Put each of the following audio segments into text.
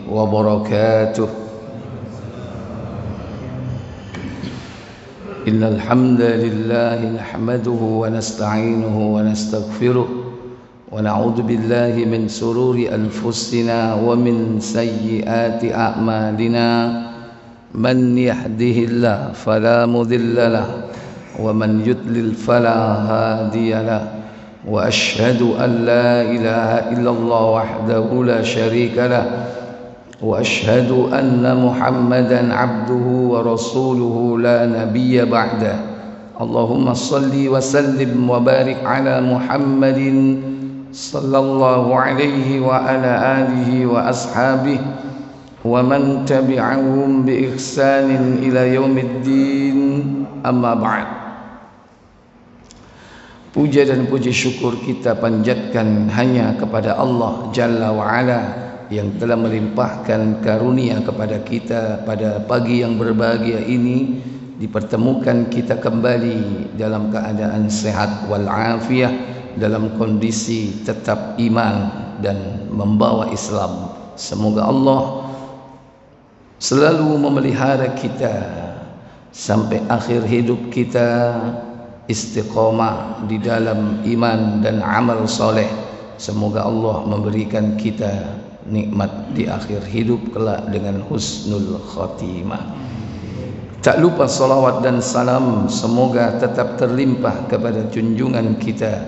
وبركاته. إن الحمد لله نحمده ونستعينه ونستغفره ونعوذ بالله من شرور أنفسنا ومن سيئات أعمالنا. من يهده الله فلا مضل له ومن يضلل فلا هادي له. وأشهد أن لا إله إلا الله وحده لا شريك له وأشهد أن محمدا عبده ورسوله لا نبي بعده. اللهم صل وسلم وبارك على محمد صلى الله عليه وعلى آله وأصحابه ومن تبعهم بإحسان إلى يوم الدين. أما بعد. Puja dan puji syukur kita panjatkan hanya kepada Allah Jalla wa'ala yang telah melimpahkan karunia kepada kita pada pagi yang berbahagia ini. Dipertemukan kita kembali dalam keadaan sehat walafiat, dalam kondisi tetap iman dan membawa Islam. Semoga Allah selalu memelihara kita sampai akhir hidup kita istiqamah di dalam iman dan amal soleh. Semoga Allah memberikan kita nikmat di akhir hidup kelak dengan husnul khatimah. Tak lupa salawat dan salam semoga tetap terlimpah kepada junjungan kita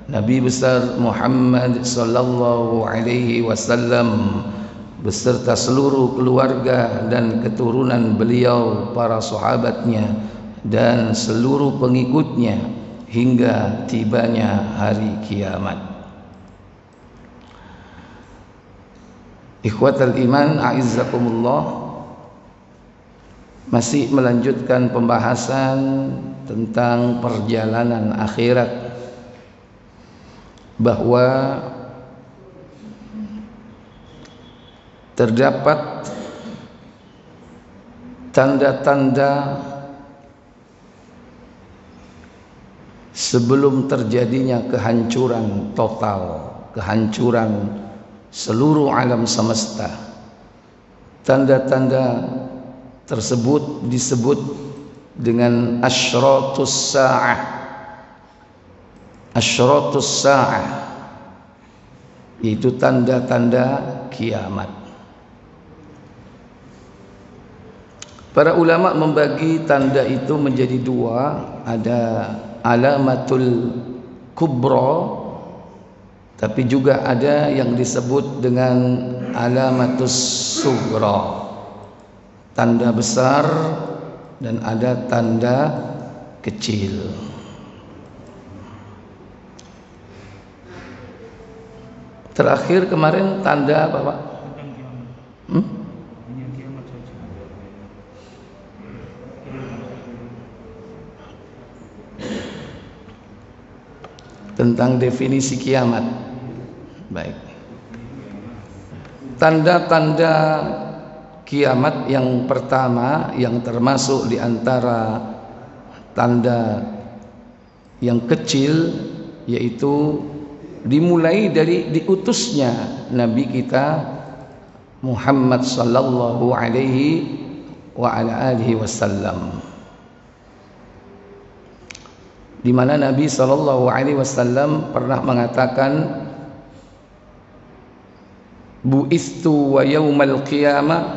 Nabi besar Muhammad sallallahu alaihi wasallam beserta seluruh keluarga dan keturunan beliau, para sahabatnya dan seluruh pengikutnya hingga tibanya hari kiamat. Ikhwatal iman, a'izzakumullah, masih melanjutkan pembahasan tentang perjalanan akhirat, bahwa terdapat tanda-tanda sebelum terjadinya kehancuran total, kehancuran seluruh alam semesta. Tanda-tanda tersebut disebut dengan asyratus sa'ah. Asyratus sa'ah itu tanda-tanda kiamat. Para ulama membagi tanda itu menjadi dua. Ada alamatul kubra, tapi juga ada yang disebut dengan alamatus sughra, tanda besar, dan ada tanda kecil. Terakhir kemarin tanda apa, Pak? Tentang definisi kiamat. Baik. Tanda-tanda kiamat yang pertama, yang termasuk di antara tanda yang kecil, yaitu dimulai dari diutusnya Nabi kita Muhammad sallallahu alaihi wa ala alihi wasallam, di mana Nabi sallallahu alaihi wasallam pernah mengatakan, bu'istu wa yaumal qiyamah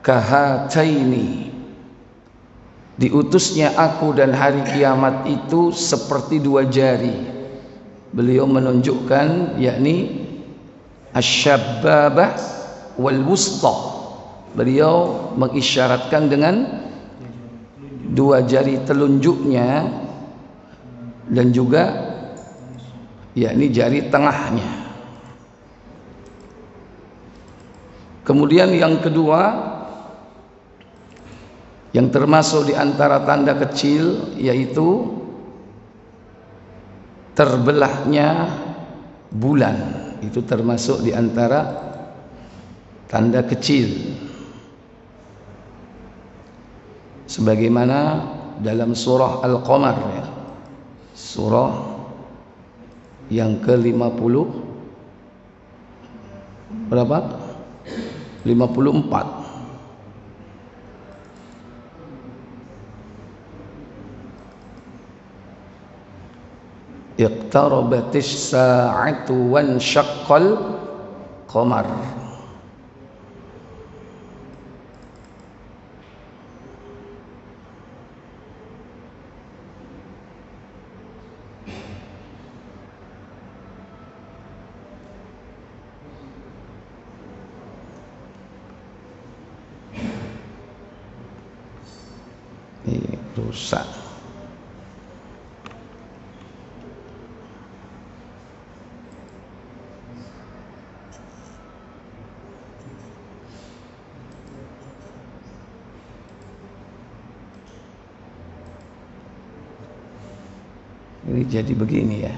kahataini, diutusnya aku dan hari kiamat itu seperti dua jari. Beliau menunjukkan yakni asy-syabbabah wal wusta. Beliau mengisyaratkan dengan dua jari telunjuknya dan juga yakni jari tengahnya. Kemudian yang kedua, yang termasuk di antara tanda kecil, yaitu terbelahnya bulan. Itu termasuk di antara tanda kecil. Sebagaimana dalam surah Al-Qamar, ya, surah yang ke-50 berapa? 54. Iqtarabatis sa'atu wan syaqqal qamar. Ini rusak. Ini jadi begini ya.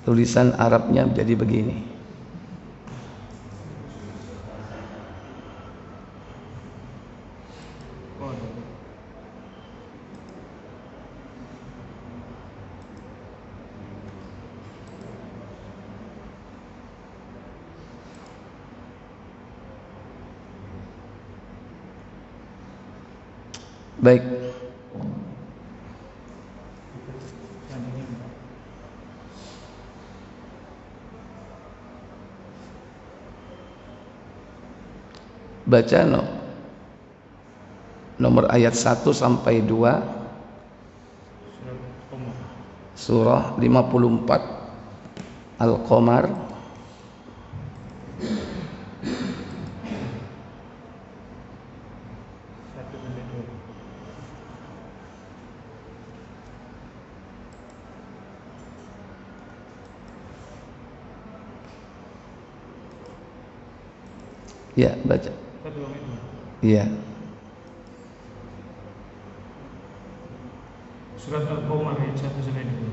Tulisan Arabnya jadi begini. Baik. Baca nomor ayat 1 sampai 2 surah 54 Al-Qamar. Ya, baca. Iya. Surat Al-Qamar ayat 1 sampai 2.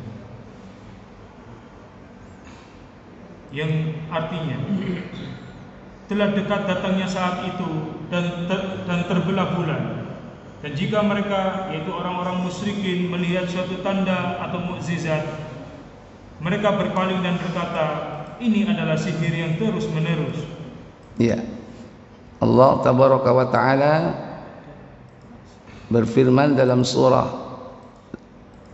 Yang artinya telah dekat datangnya saat itu dan terbelah bulan. Dan jika mereka, yaitu orang-orang musyrikin, melihat suatu tanda atau mukjizat, mereka berpaling dan berkata, ini adalah sihir yang terus menerus. Iya. Allah tabaraka wa ta'ala berfirman dalam surah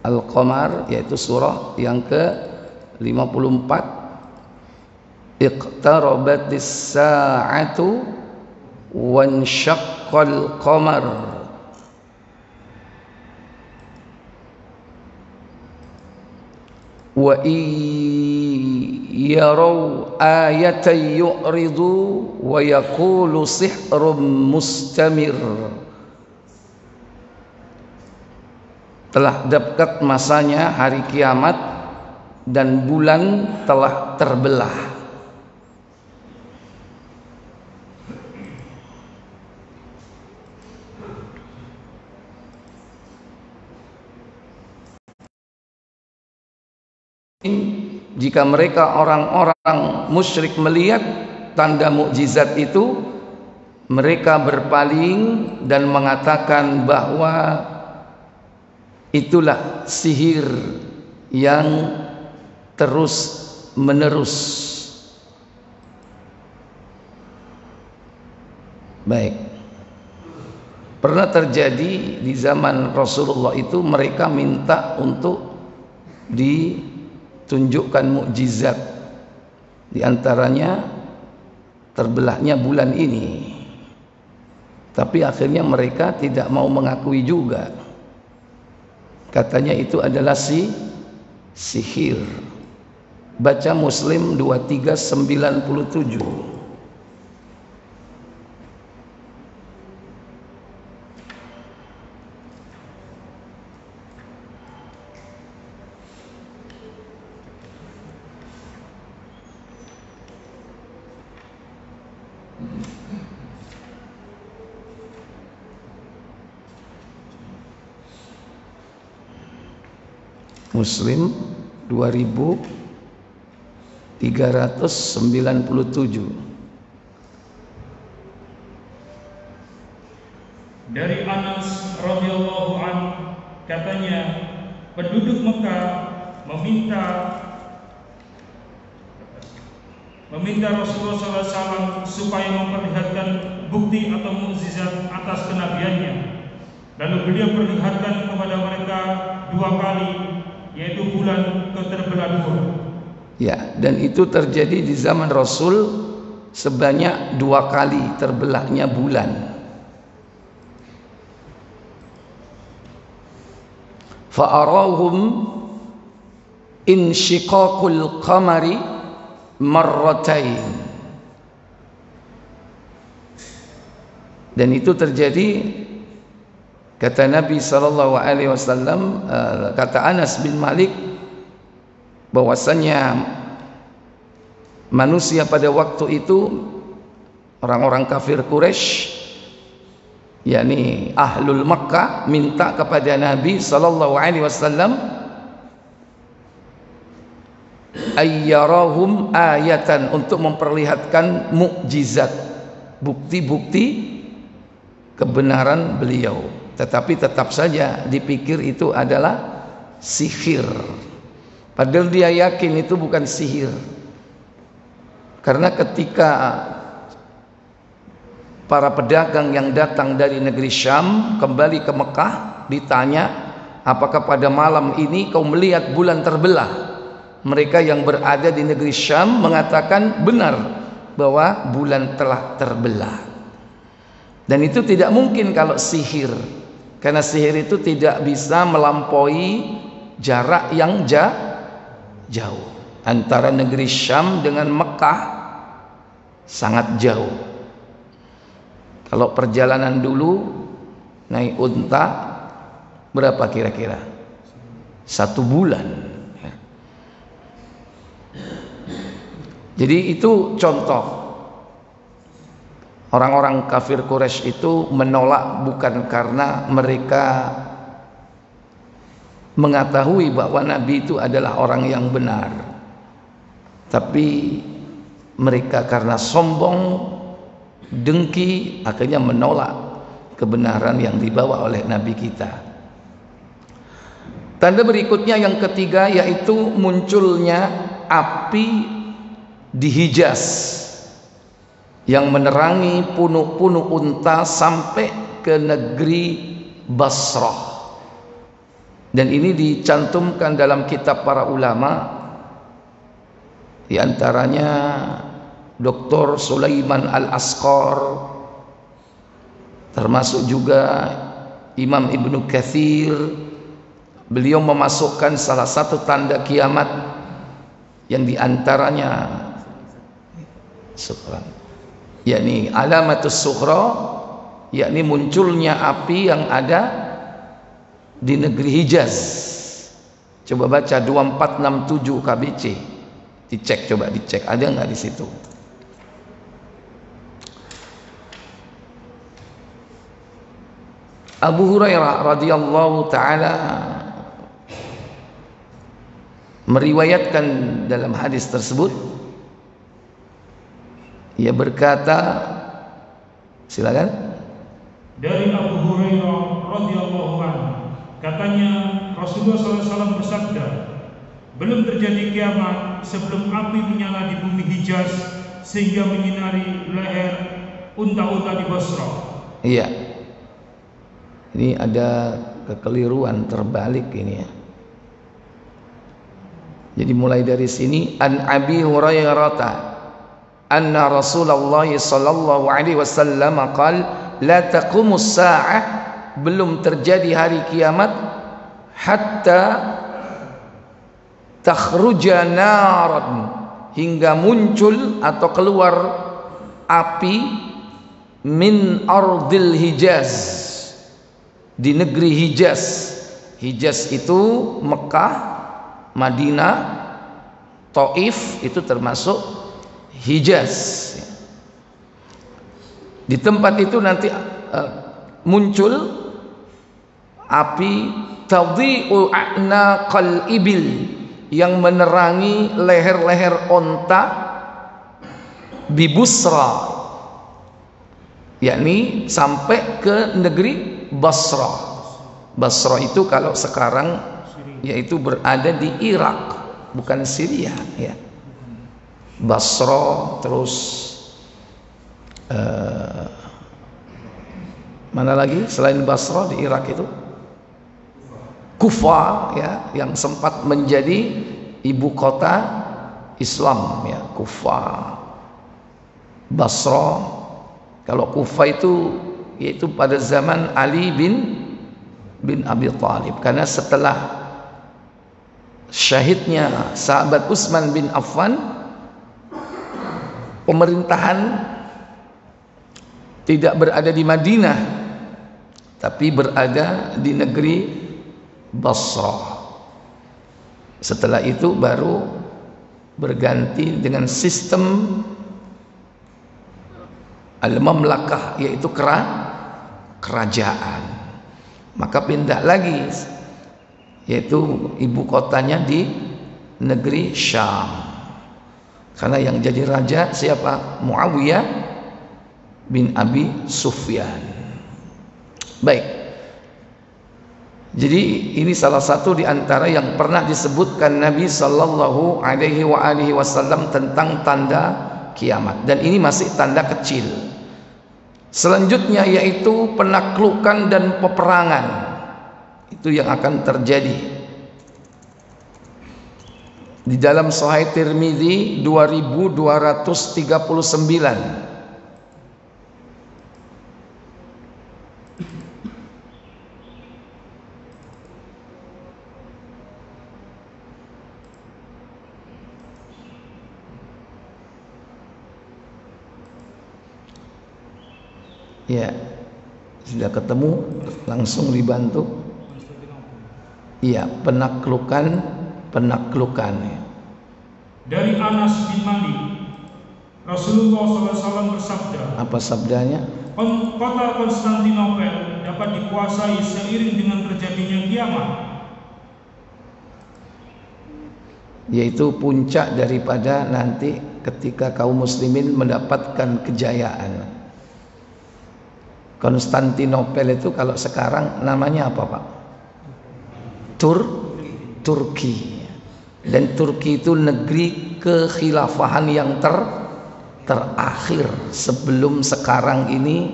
Al-Qamar, yaitu surah yang ke-54, iqtarabatis sa'atu wan syaqqal qamar. Wa yarau ayatan yu'ridu wa yaqulu sihrun mustamir. Telah dekat masanya hari kiamat dan bulan telah terbelah. Jika mereka orang-orang musyrik melihat tanda mukjizat itu, mereka berpaling dan mengatakan bahwa itulah sihir yang terus menerus. Baik. Pernah terjadi di zaman Rasulullah itu, mereka minta untuk ditunjukkan mukjizat, di antaranya terbelahnya bulan ini. Tapi akhirnya mereka tidak mau mengakui juga. Katanya itu adalah sihir. Baca Muslim 2397. Muslim 2397. Dari Anas radhiyallahu anhu, katanya penduduk Mekah meminta meminta Rasulullah SAW supaya memperlihatkan bukti atau mukjizat atas kenabiannya. Lalu beliau perlihatkan kepada mereka 2 kali, yaitu bulan terbelah 2. Ya, dan itu terjadi di zaman Rasul sebanyak 2 kali terbelahnya bulan. Fa'arahum insyiqaqul qamari marratain. Dan itu terjadi, kata Nabi SAW, kata Anas bin Malik, bahwasanya manusia pada waktu itu, orang-orang kafir Quraisy, yakni ahlul Makkah, minta kepada Nabi SAW ayyarahum ayatan, untuk memperlihatkan mukjizat, bukti-bukti kebenaran beliau. Tetapi tetap saja dipikir itu adalah sihir, padahal dia yakin itu bukan sihir. Karena ketika para pedagang yang datang dari negeri Syam kembali ke Mekah ditanya, apakah pada malam ini kau melihat bulan terbelah? Mereka yang berada di negeri Syam mengatakan benar bahwa bulan telah terbelah. Dan itu tidak mungkin kalau sihir, karena sihir itu tidak bisa melampaui jarak yang jauh. Antara negeri Syam dengan Mekah sangat jauh. Kalau perjalanan dulu naik unta berapa kira-kira? 1 bulan. Jadi itu contoh. Orang-orang kafir Quraisy itu menolak bukan karena mereka mengetahui bahwa Nabi itu adalah orang yang benar, tapi mereka karena sombong, dengki, akhirnya menolak kebenaran yang dibawa oleh Nabi kita. Tanda berikutnya yang ketiga, yaitu munculnya api di Hijaz yang menerangi punuk-punuk unta sampai ke negeri Basrah. Dan ini dicantumkan dalam kitab para ulama, di antaranya Dr. Sulaiman Al-Asqar, termasuk juga Imam Ibnu Katsir. Beliau memasukkan salah satu tanda kiamat yang diantaranya, yakni alamatus sughra, yakni munculnya api yang ada di negeri Hijaz. Coba baca 2467 KBC, dicek, coba dicek ada nggak di situ. Abu Hurairah radhiyallahu taala meriwayatkan dalam hadis tersebut, ia berkata, silakan. Dari Abu Hurairah radhiyallahu anhu, katanya Rasulullah SAW bersabda, belum terjadi kiamat sebelum api menyala di bumi Hijaz sehingga menyinari leher unta-unta di Basrah. Iya. Ini ada kekeliruan, terbalik ini ya. Jadi mulai dari sini, an Abi Hurairah anna Rasulullah sallallahu alaihi wasallam qala la taqumus saa'ah, belum terjadi hari kiamat hatta takhruja naran, hingga muncul atau keluar api min ardil Hijaz, di negeri Hijaz. Hijaz itu Mekah, Madinah, Taif, itu termasuk Hijaz. Di tempat itu nanti muncul api tadhi'u a'naqal ibil, yang menerangi leher-leher onta bi Busra, yakni sampai ke negeri Basrah. Basrah itu kalau sekarang yaitu berada di Irak, bukan Syria ya. Basra, terus mana lagi selain Basra di Irak itu? Kufa, ya, yang sempat menjadi ibu kota Islam, ya, Kufa. Basra, kalau Kufa itu yaitu pada zaman Ali bin Abi Thalib, karena setelah syahidnya sahabat Utsman bin Affan, pemerintahan tidak berada di Madinah tapi berada di negeri Basra. Setelah itu baru berganti dengan sistem al-mamlakah, yaitu kerajaan. Maka pindah lagi, yaitu ibu kotanya di negeri Syam. Karena yang jadi raja siapa? Muawiyah bin Abi Sufyan. Baik. Jadi ini salah satu di antara yang pernah disebutkan Nabi sallallahu alaihi wasallam tentang tanda kiamat, dan ini masih tanda kecil. Selanjutnya yaitu penaklukan dan peperangan. Itu yang akan terjadi. Di dalam Sahih Tirmidzi 2239. Ya, sudah ketemu, langsung dibantu. Iya, penaklukan. Dari Anas bin Malik, Rasulullah SAW bersabda. Apa sabdanya? Kota Konstantinopel dapat dikuasai seiring dengan terjadinya kiamat, yaitu puncak daripada nanti ketika kaum muslimin mendapatkan kejayaan. Konstantinopel itu kalau sekarang namanya apa, Pak? Turki. Dan Turki itu negeri kekhilafahan yang terakhir. Sebelum sekarang ini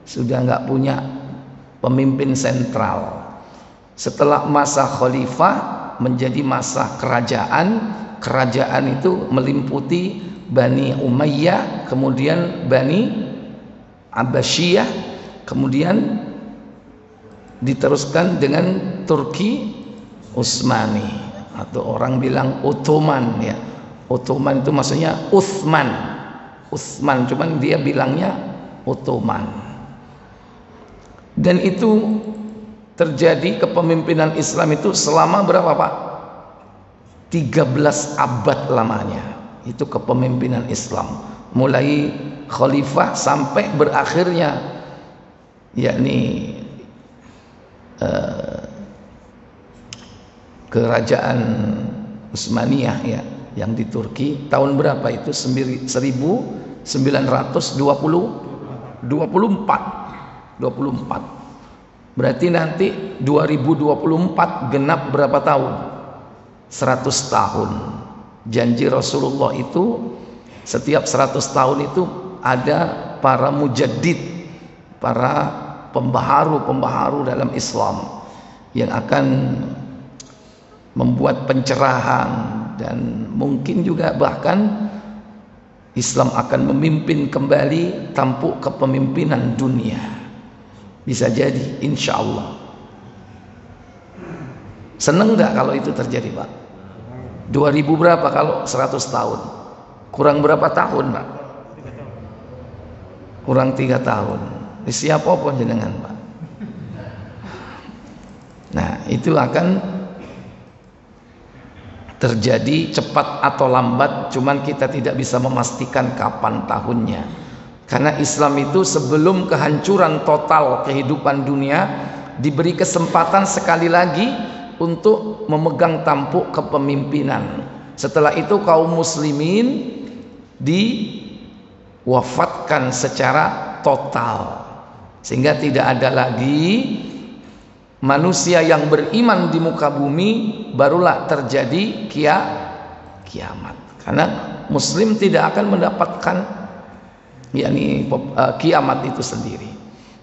sudah nggak punya pemimpin sentral. Setelah masa khalifah menjadi masa kerajaan. Kerajaan itu meliputi Bani Umayyah, kemudian Bani Abbasiyah, kemudian diteruskan dengan Turki Utsmani, atau orang bilang Ottoman, ya. Ottoman itu maksudnya Utsman, cuman dia bilangnya Ottoman. Dan itu terjadi kepemimpinan Islam itu selama berapa, Pak? 13 abad lamanya. Itu kepemimpinan Islam, mulai khalifah sampai berakhirnya, yakni kerajaan Utsmaniyah, ya, yang di Turki tahun berapa itu? 1924. Berarti nanti 2024 genap berapa tahun? 100 tahun. Janji Rasulullah itu setiap 100 tahun itu ada para mujaddid, para pembaharu dalam Islam yang akan membuat pencerahan, dan mungkin juga bahkan Islam akan memimpin kembali tampuk kepemimpinan dunia. Bisa jadi, insya Allah. Seneng nggak kalau itu terjadi, Pak? 2000 berapa kalau 100 tahun? Kurang berapa tahun, Pak? Kurang 3 tahun. Siapa pun jenengan, Pak. Nah, itu akan terjadi cepat atau lambat, cuman kita tidak bisa memastikan kapan tahunnya. Karena Islam itu sebelum kehancuran total kehidupan dunia diberi kesempatan sekali lagi untuk memegang tampuk kepemimpinan. Setelah itu kaum muslimin diwafatkan secara total, sehingga tidak ada lagi manusia yang beriman di muka bumi. Barulah terjadi kiamat. Karena muslim tidak akan mendapatkan kiamat itu sendiri.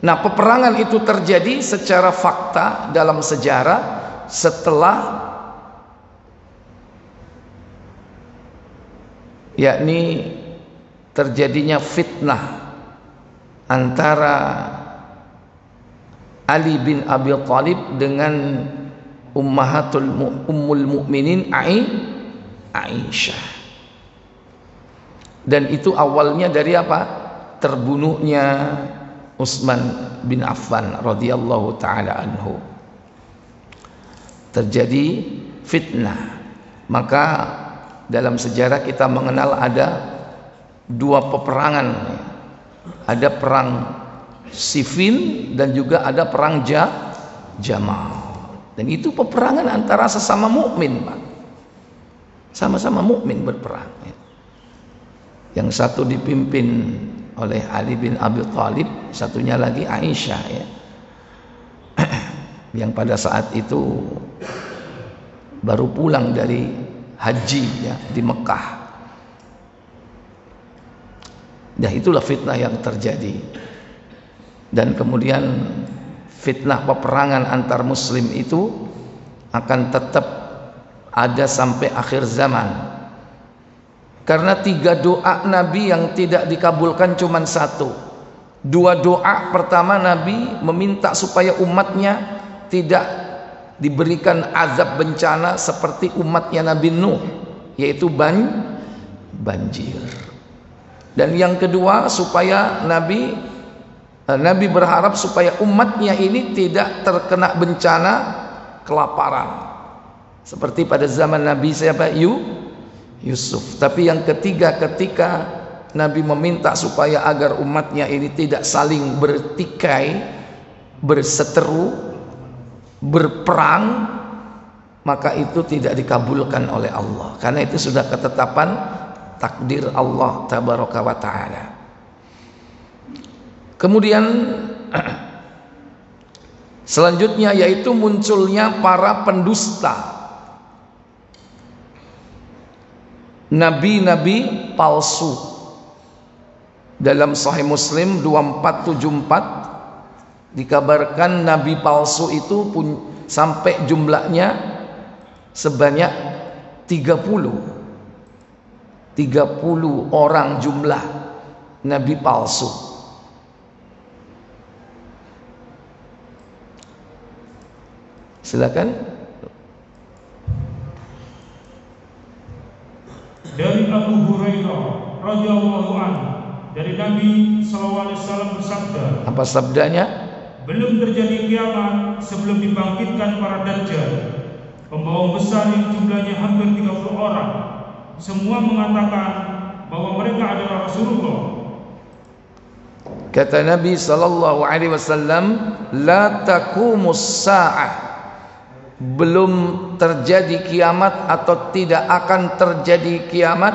Nah, peperangan itu terjadi secara fakta dalam sejarah setelah terjadinya fitnah antara Ali bin Abi Thalib dengan Ummul Mukminin Aisyah. Dan itu awalnya dari apa? Terbunuhnya Utsman bin Affan radhiyallahu taala anhu. Terjadi fitnah. Maka dalam sejarah kita mengenal ada dua peperangan. Ada perang sifil dan juga ada perang Jamal. Dan itu peperangan antara sesama mukmin, Pak. Sama-sama mukmin berperang. Yang satu dipimpin oleh Ali bin Abi Thalib, satunya lagi Aisyah, ya. Yang pada saat itu baru pulang dari haji, ya, di Mekah. Nah, itulah fitnah yang terjadi. Dan kemudian fitnah peperangan antar muslim itu akan tetap ada sampai akhir zaman. Karena 3 doa Nabi yang tidak dikabulkan cuma 1. 2 doa pertama Nabi meminta supaya umatnya tidak diberikan azab bencana seperti umatnya Nabi Nuh, yaitu banjir. Dan yang kedua supaya Nabi berharap supaya umatnya ini tidak terkena bencana kelaparan seperti pada zaman Nabi Yusuf. Tapi yang ketiga, ketika Nabi meminta supaya agar umatnya ini tidak saling bertikai, berseteru, berperang, maka itu tidak dikabulkan oleh Allah, karena itu sudah ketetapan takdir Allah tabaraka wa ta'ala. Kemudian selanjutnya yaitu munculnya para pendusta, nabi-nabi palsu. Dalam Sahih Muslim 2474 dikabarkan nabi palsu itu pun sampai jumlahnya sebanyak 30 orang jumlah nabi palsu. Silakan. Dari Abu Hurairah radhiyallahu anhu, dari Nabi sallallahu alaihi wasallam bersabda. Apa sabdanya? Belum terjadi kiamat sebelum dibangkitkan para dajjal, pembohong besar yang jumlahnya hampir 30 orang. Semua mengatakan bahwa mereka adalah Rasulullah. Kata Nabi sallallahu alaihi wasallam, la taqumus sa'ah, belum terjadi kiamat atau tidak akan terjadi kiamat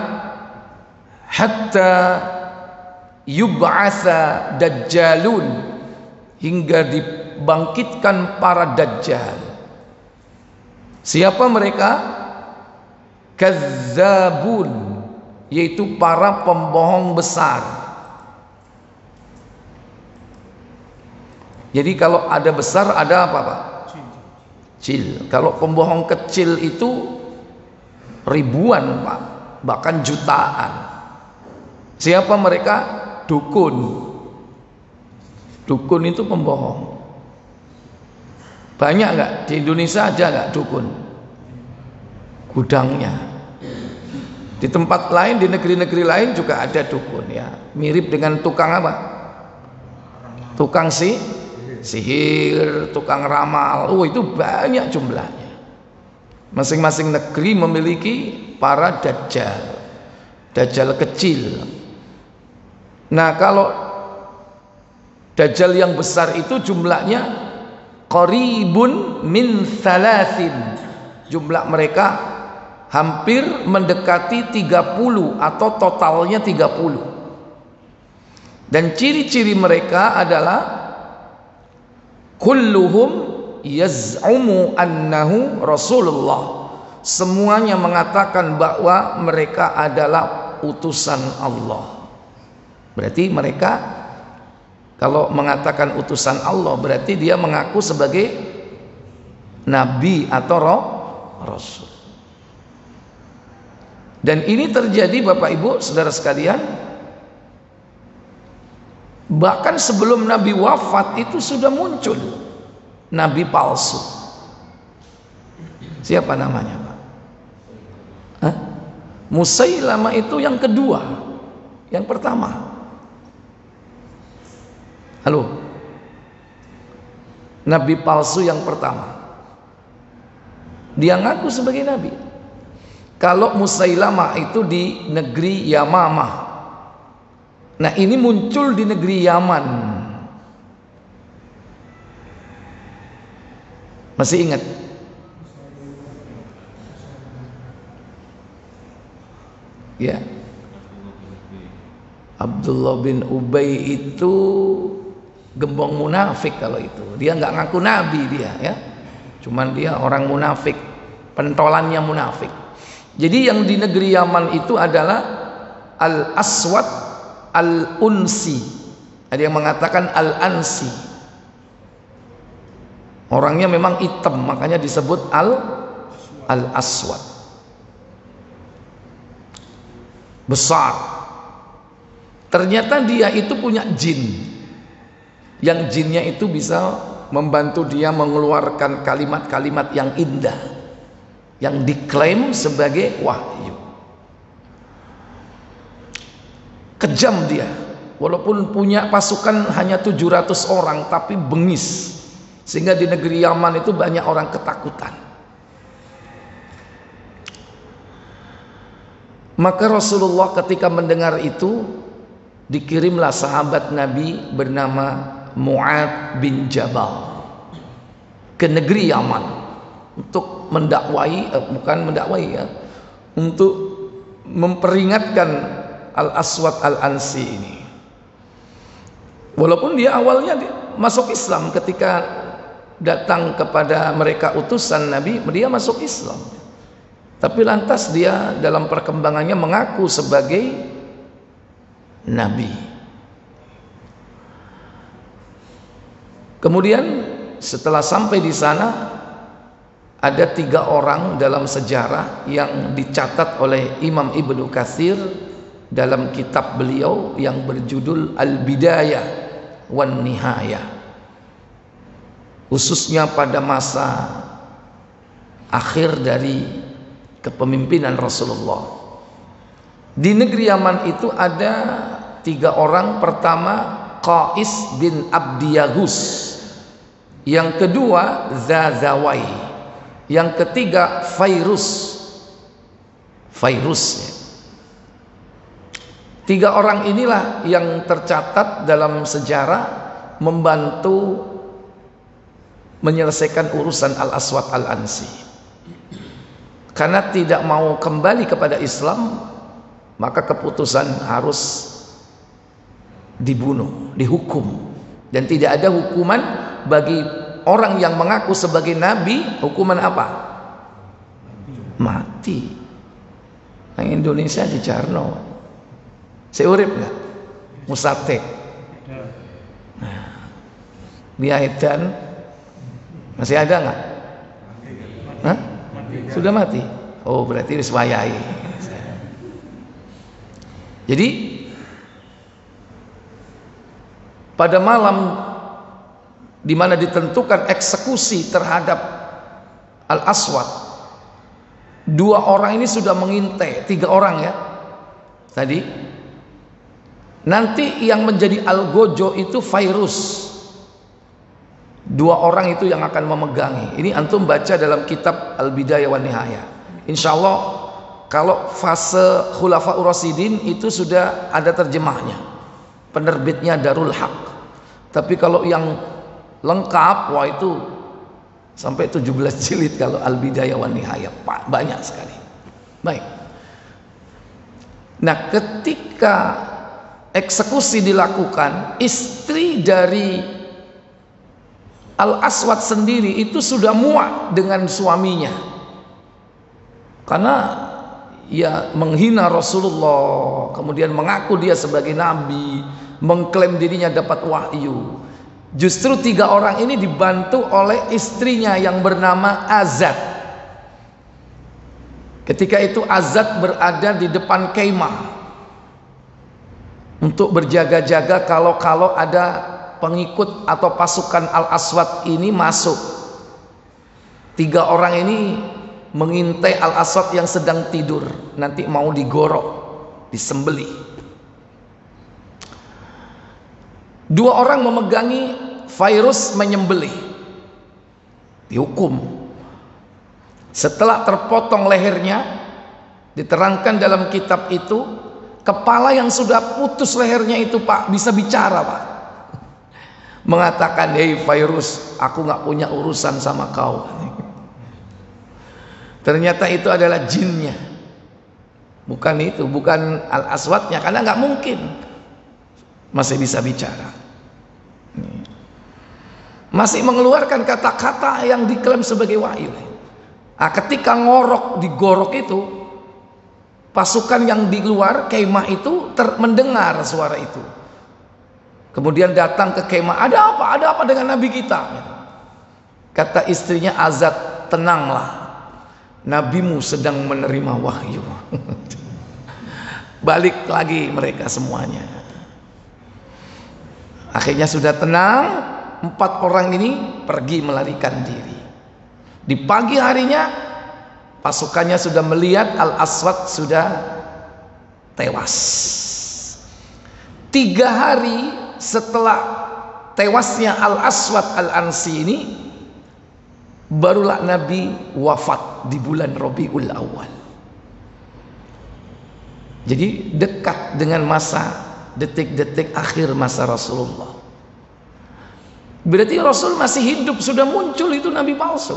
hatta yub'atsa dajjalun, hingga dibangkitkan para dajjal. Siapa mereka? Kazzabun, yaitu para pembohong besar. Jadi kalau ada besar ada apa, Pak? Kecil. Kalau pembohong kecil itu ribuan, Pak, bahkan jutaan. Siapa mereka? Dukun. Dukun itu pembohong. Banyak nggak di Indonesia? Aja nggak dukun? Gudangnya. Di tempat lain, di negeri-negeri lain juga ada dukun, ya. Mirip dengan tukang apa? Tukang sihir, tukang ramal. Itu banyak jumlahnya. Masing-masing negeri memiliki para dajjal. Dajjal kecil. Nah, kalau dajjal yang besar itu jumlahnya qaribun min thalathin. Jumlah mereka hampir mendekati 30 atau totalnya 30. Dan ciri-ciri mereka adalah kulluhum yaz'umu annahu Rasulullah. semuanya mengatakan bahwa mereka adalah utusan Allah. Berarti mereka kalau mengatakan utusan Allah berarti dia mengaku sebagai nabi atau rasul. Dan ini terjadi Bapak Ibu saudara sekalian, bahkan sebelum Nabi wafat itu sudah muncul nabi palsu. Siapa namanya Pak? Musailamah itu yang kedua, yang pertama. Halo, nabi palsu yang pertama. Dia ngaku sebagai nabi. Kalau Musailamah itu di negeri Yamamah. Nah ini muncul di negeri Yaman. Masih ingat? Ya. Abdullah bin Ubay itu gembong munafik kalau itu. Dia nggak ngaku nabi dia ya. Cuman dia orang munafik, pentolannya munafik. Jadi yang di negeri Yaman itu adalah Al-Aswad Al-Unsi. Ada yang mengatakan Al-Ansi. Orangnya memang hitam, makanya disebut Al-Aswad. Besar. Ternyata dia itu punya jin. Yang jinnya itu bisa membantu dia mengeluarkan kalimat-kalimat yang indah, yang diklaim sebagai wahyu. Kejam dia, walaupun punya pasukan hanya 700 orang tapi bengis, sehingga di negeri Yaman itu banyak orang ketakutan. Maka Rasulullah ketika mendengar itu, dikirimlah sahabat Nabi bernama Mu'ad bin Jabal ke negeri Yaman untuk mendakwai, untuk memperingatkan Al-Aswad Al-Ansi ini. Walaupun dia awalnya masuk Islam, ketika datang kepada mereka utusan Nabi, dia masuk Islam. Tapi lantas dia dalam perkembangannya mengaku sebagai Nabi. Kemudian setelah sampai di sana, ada 3 orang dalam sejarah yang dicatat oleh Imam Ibnu Katsir dalam kitab beliau yang berjudul Al-Bidayah wan Nihayah, khususnya pada masa akhir dari kepemimpinan Rasulullah. Di negeri Yaman itu ada 3 orang. Pertama Qais bin Abdiyagus, yang kedua Zazawai, yang ketiga Fairus. 3 orang inilah yang tercatat dalam sejarah membantu menyelesaikan urusan Al-Aswad Al-Ansi. Karena tidak mau kembali kepada Islam, maka keputusan harus dibunuh, dihukum. Dan tidak ada hukuman bagi orang yang mengaku sebagai nabi. Hukuman apa? Mati. Yang Indonesia di Jarno seurip nggak? Musate. Nah, dia edan masih ada nggak? Hah? Sudah mati. Oh berarti wis wayahe. Jadi pada malam di mana ditentukan eksekusi terhadap Al-Aswad, 2 orang ini sudah mengintai, 3 orang ya tadi. Nanti yang menjadi algojo itu Fairus. 2 orang itu yang akan memegangi. Ini antum baca dalam kitab Al-Bidayah wan Nihayah. Insya Allah kalau fase Khulafaur Rasyidin itu sudah ada terjemahnya, penerbitnya Darul Haq. Tapi kalau yang lengkap, wah itu sampai 17 jilid kalau Al-Bidayah wan Nihayah, banyak sekali. Baik. Nah, ketika eksekusi dilakukan, istri dari Al-Aswad sendiri itu sudah muak dengan suaminya. Karena ya menghina Rasulullah, kemudian mengaku dia sebagai nabi, mengklaim dirinya dapat wahyu. Justru 3 orang ini dibantu oleh istrinya yang bernama Azad. Ketika itu Azad berada di depan kemah untuk berjaga-jaga kalau ada pengikut atau pasukan Al-Aswad ini masuk. 3 orang ini mengintai Al-Aswad yang sedang tidur, nanti mau digorok, disembelih. 2 orang memegangi Fairuz menyembelih, dihukum. Setelah terpotong lehernya, diterangkan dalam kitab itu, kepala yang sudah putus lehernya itu Pak, bisa bicara Pak. Mengatakan, hei Fairuz, aku gak punya urusan sama kau. Ternyata itu adalah jinnya, bukan Al-Aswadnya, karena gak mungkin masih bisa bicara. Masih mengeluarkan kata-kata yang diklaim sebagai wahyu. Nah, ketika ngorok digorok itu, pasukan yang di luar kemah itu mendengar suara itu. Kemudian datang ke kemah, ada apa dengan Nabi kita? Kata istrinya Azad, tenanglah, nabimu sedang menerima wahyu. Balik lagi mereka semuanya. Akhirnya sudah tenang, 4 orang ini pergi melarikan diri. Di pagi harinya pasukannya sudah melihat Al-Aswad sudah tewas. 3 hari setelah tewasnya Al-Aswad Al-Ansi ini, barulah Nabi wafat di bulan Rabiul Awal. Jadi dekat dengan masa detik-detik akhir masa Rasulullah. Berarti Rasul masih hidup, sudah muncul itu nabi palsu.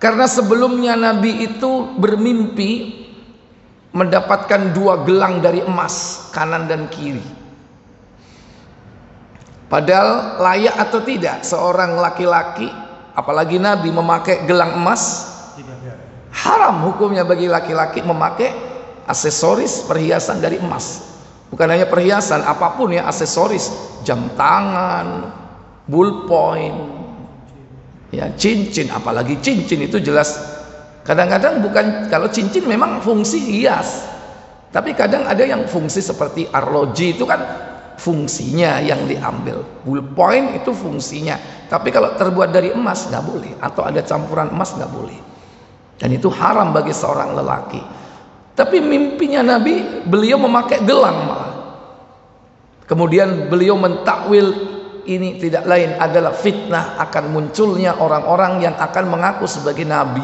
Karena sebelumnya Nabi itu bermimpi mendapatkan 2 gelang dari emas, kanan dan kiri. Padahal layak atau tidak seorang laki-laki, apalagi Nabi, memakai gelang emas? Haram hukumnya bagi laki-laki memakai aksesoris perhiasan dari emas. Bukan hanya perhiasan, apapun ya, aksesoris, jam tangan, ballpoint, ya cincin, apalagi cincin itu jelas kadang-kadang bukan, kalau cincin memang fungsi hias, tapi kadang ada yang fungsi seperti arloji, itu kan fungsinya yang diambil. Ballpoint itu fungsinya, tapi kalau terbuat dari emas nggak boleh, atau ada campuran emas nggak boleh, dan itu haram bagi seorang lelaki. Tapi mimpinya Nabi, beliau memakai gelang malah. Kemudian beliau mentakwil ini tidak lain adalah fitnah akan munculnya orang-orang yang akan mengaku sebagai nabi.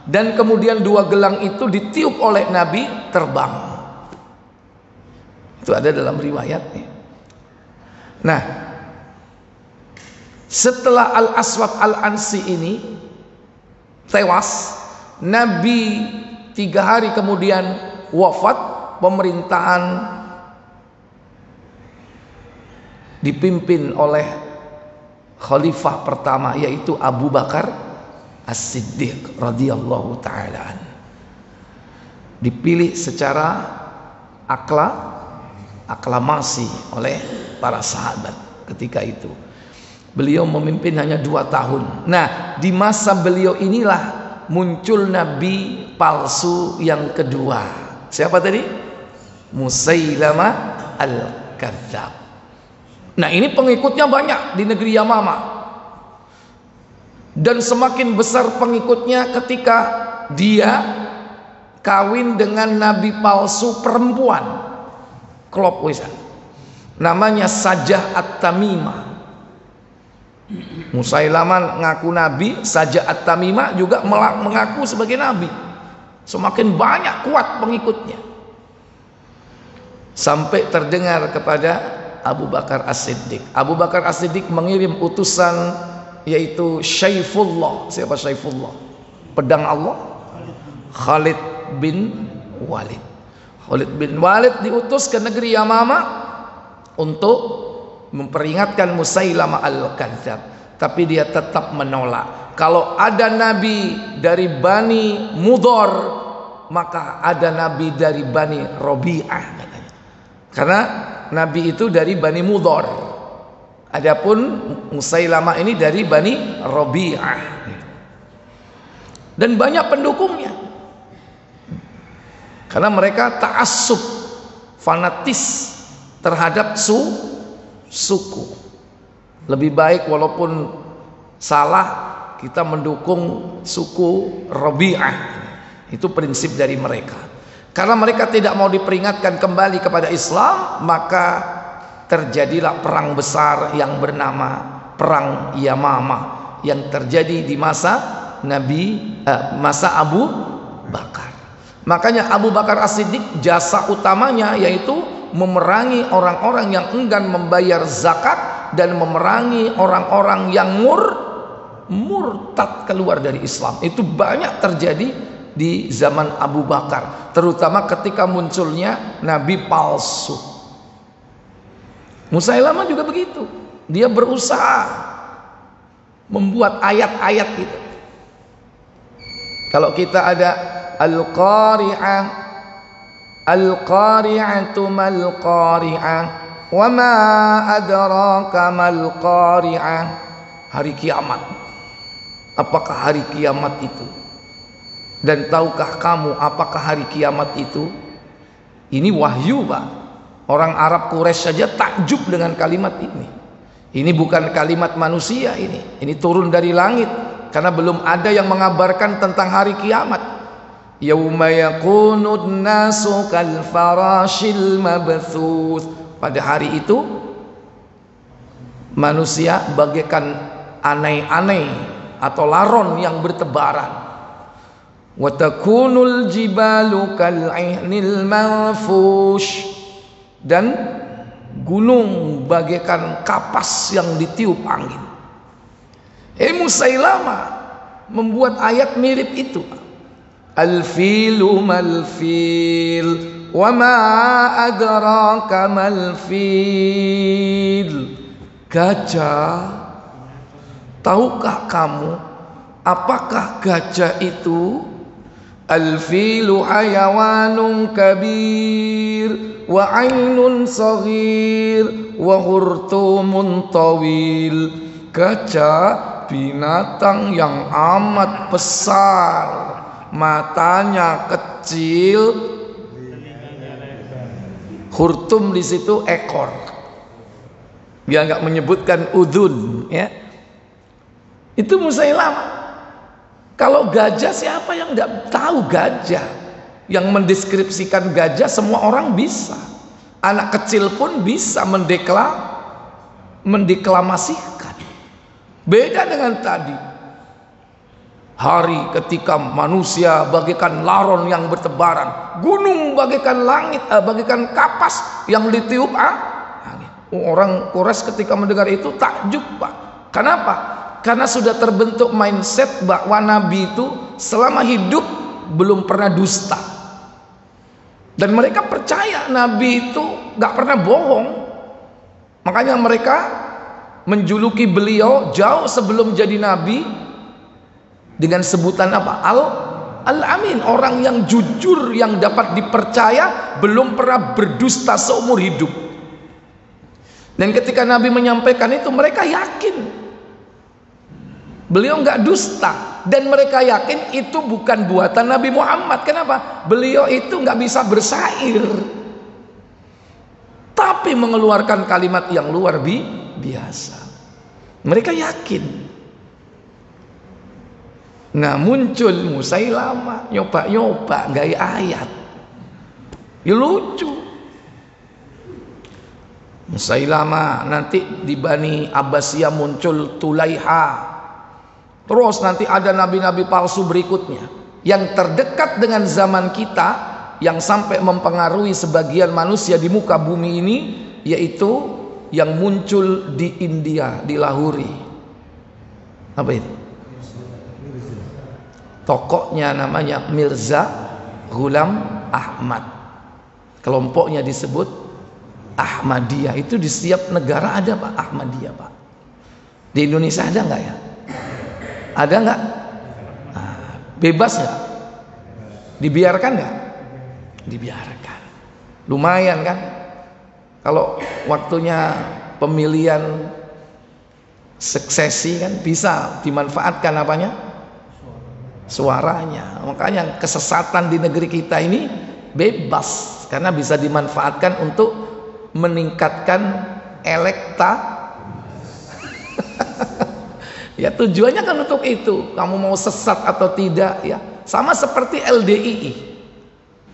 Dan kemudian 2 gelang itu ditiup oleh Nabi, terbang. Itu ada dalam riwayatnya. Nah, setelah Al-Aswad Al-Ansi ini tewas, Nabi 3 hari kemudian wafat. Pemerintahan dipimpin oleh khalifah pertama, yaitu Abu Bakar As-Siddiq radhiyallahu ta'ala. Dipilih secara aklamasi oleh para sahabat ketika itu. Beliau memimpin hanya 2 tahun. Nah, di masa beliau inilah muncul nabi palsu yang kedua. Siapa tadi? Musailamah Al-Kadzdzab. Nah, ini pengikutnya banyak di negeri Yamama, dan semakin besar pengikutnya ketika dia kawin dengan nabi palsu perempuan, klop wisan, namanya Sajah At-Tamimah. Musailamah ngaku nabi, Sajah At-Tamimah juga mengaku sebagai nabi. Semakin banyak kuat pengikutnya, sampai terdengar kepada Abu Bakar As-Siddiq. Abu Bakar As-Siddiq mengirim utusan, yaitu Syaifullah. Siapa Syaifullah? Pedang Allah? Khalid bin Walid. Khalid bin Walid diutus ke negeri Yamama untuk memperingatkan Musailamah Al-Kadzdzab, tapi dia tetap menolak. Kalau ada nabi dari Bani Mudhar maka ada nabi dari Bani Rabi'ah katanya. Karena nabi itu dari Bani Mudhar. Adapun Musailamah ini dari Bani Rabi'ah. Dan banyak pendukungnya. Karena mereka ta'assub, fanatis terhadap suku. Lebih baik walaupun salah kita mendukung suku Rabi'ah. Itu prinsip dari mereka. Karena mereka tidak mau diperingatkan kembali kepada Islam, maka terjadilah perang besar yang bernama Perang Yamamah yang terjadi di masa masa Abu Bakar. Makanya Abu Bakar As-Siddiq jasa utamanya yaitu memerangi orang-orang yang enggan membayar zakat dan memerangi orang-orang yang murtad keluar dari Islam. Itu banyak terjadi di zaman Abu Bakar, terutama ketika munculnya nabi palsu. Musailamah juga begitu. Dia berusaha membuat ayat-ayat gitu. Kalau kita ada Al-Qari'ah, Al-Qari'atu mal-Qari'ah, wa ma adraka mal-Qari'ah. Hari kiamat. Apakah hari kiamat itu? Dan tahukah kamu apakah hari kiamat itu? Ini wahyu, Pak. Orang Arab Quraisy saja takjub dengan kalimat ini. Ini bukan kalimat manusia ini. Ini turun dari langit. Karena belum ada yang mengabarkan tentang hari kiamat. Yauma yakunun nasu kal farashil mabthuth. Pada hari itu manusia bagaikan anai-anai atau laron yang bertebaran. Wa takunul jibalu kal ihnil manfush. Dan gunung bagaikan kapas yang ditiup angin. Musailamah membuat ayat mirip itu. Al-filu mal-fil wa ma adraka mal-fil. Gajah, tahukah kamu apakah gajah itu? Al-filu hayawanun kabir wa ainun saghir wa hurtumun tawil. Gajah binatang yang amat besar, matanya kecil, hurtum di situ ekor. Dia nggak menyebutkan udhun, ya. Itu Musailamah. Kalau gajah, siapa yang nggak tahu gajah? Yang mendeskripsikan gajah semua orang bisa. Anak kecil pun bisa mendeklamasikan. Beda dengan tadi. Hari ketika manusia bagaikan laron yang bertebaran, gunung bagaikan langit, bagaikan kapas yang ditiup angin. Orang Quraisy ketika mendengar itu takjub, Pak. Kenapa? Karena sudah terbentuk mindset bahwa Nabi itu selama hidup belum pernah dusta. Dan mereka percaya Nabi itu gak pernah bohong. Makanya mereka menjuluki beliau jauh sebelum jadi Nabi dengan sebutan apa? Al-Amin. Orang yang jujur, yang dapat dipercaya, belum pernah berdusta seumur hidup. Dan ketika Nabi menyampaikan itu, mereka yakin beliau nggak dusta, dan mereka yakin itu bukan buatan Nabi Muhammad. Kenapa? Beliau itu nggak bisa bersair, tapi mengeluarkan kalimat yang luar biasa. Mereka yakin. Nah, muncul Musailamah nyoba-nyoba gaya ayat. Ya lucu. Musailamah, nanti di Bani Abbasiyah muncul Tulaiha. Terus nanti ada nabi-nabi palsu berikutnya yang terdekat dengan zaman kita, yang sampai mempengaruhi sebagian manusia di muka bumi ini, yaitu yang muncul di India, di Lahori. Apa itu? Tokohnya namanya Mirza Ghulam Ahmad. Kelompoknya disebut Ahmadiyah. Itu di setiap negara ada, Pak, Ahmadiyah, Pak. Di Indonesia ada nggak ya? Ada nggak? Nah, bebas nggak? Dibiarkan nggak? Dibiarkan. Lumayan kan? Kalau waktunya pemilihan suksesi kan bisa dimanfaatkan apanya? Suaranya. Makanya kesesatan di negeri kita ini bebas karena bisa dimanfaatkan untuk meningkatkan ya tujuannya kan untuk itu. Kamu mau sesat atau tidak ya. Sama seperti LDII.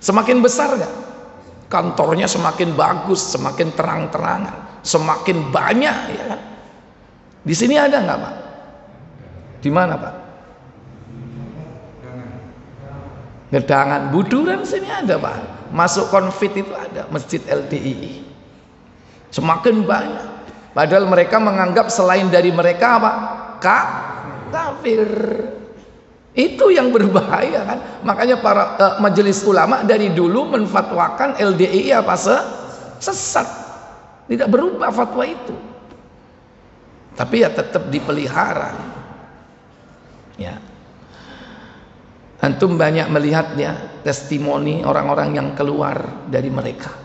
Semakin besar nggak? Kantornya semakin bagus, semakin terang-terangan, semakin banyak ya kan? Di sini ada nggak Pak? Di mana Pak? Gedangan, Buduran sini ada Pak. Masuk konfit itu ada masjid LDII. Semakin banyak. Padahal mereka menganggap selain dari mereka apa? Kafir. Itu yang berbahaya kan. Makanya para majelis ulama dari dulu menfatwakan LDII apa? Sesat. Tidak berubah fatwa itu. Tapi ya tetap dipelihara. Ya. Antum banyak melihatnya testimoni orang-orang yang keluar dari mereka.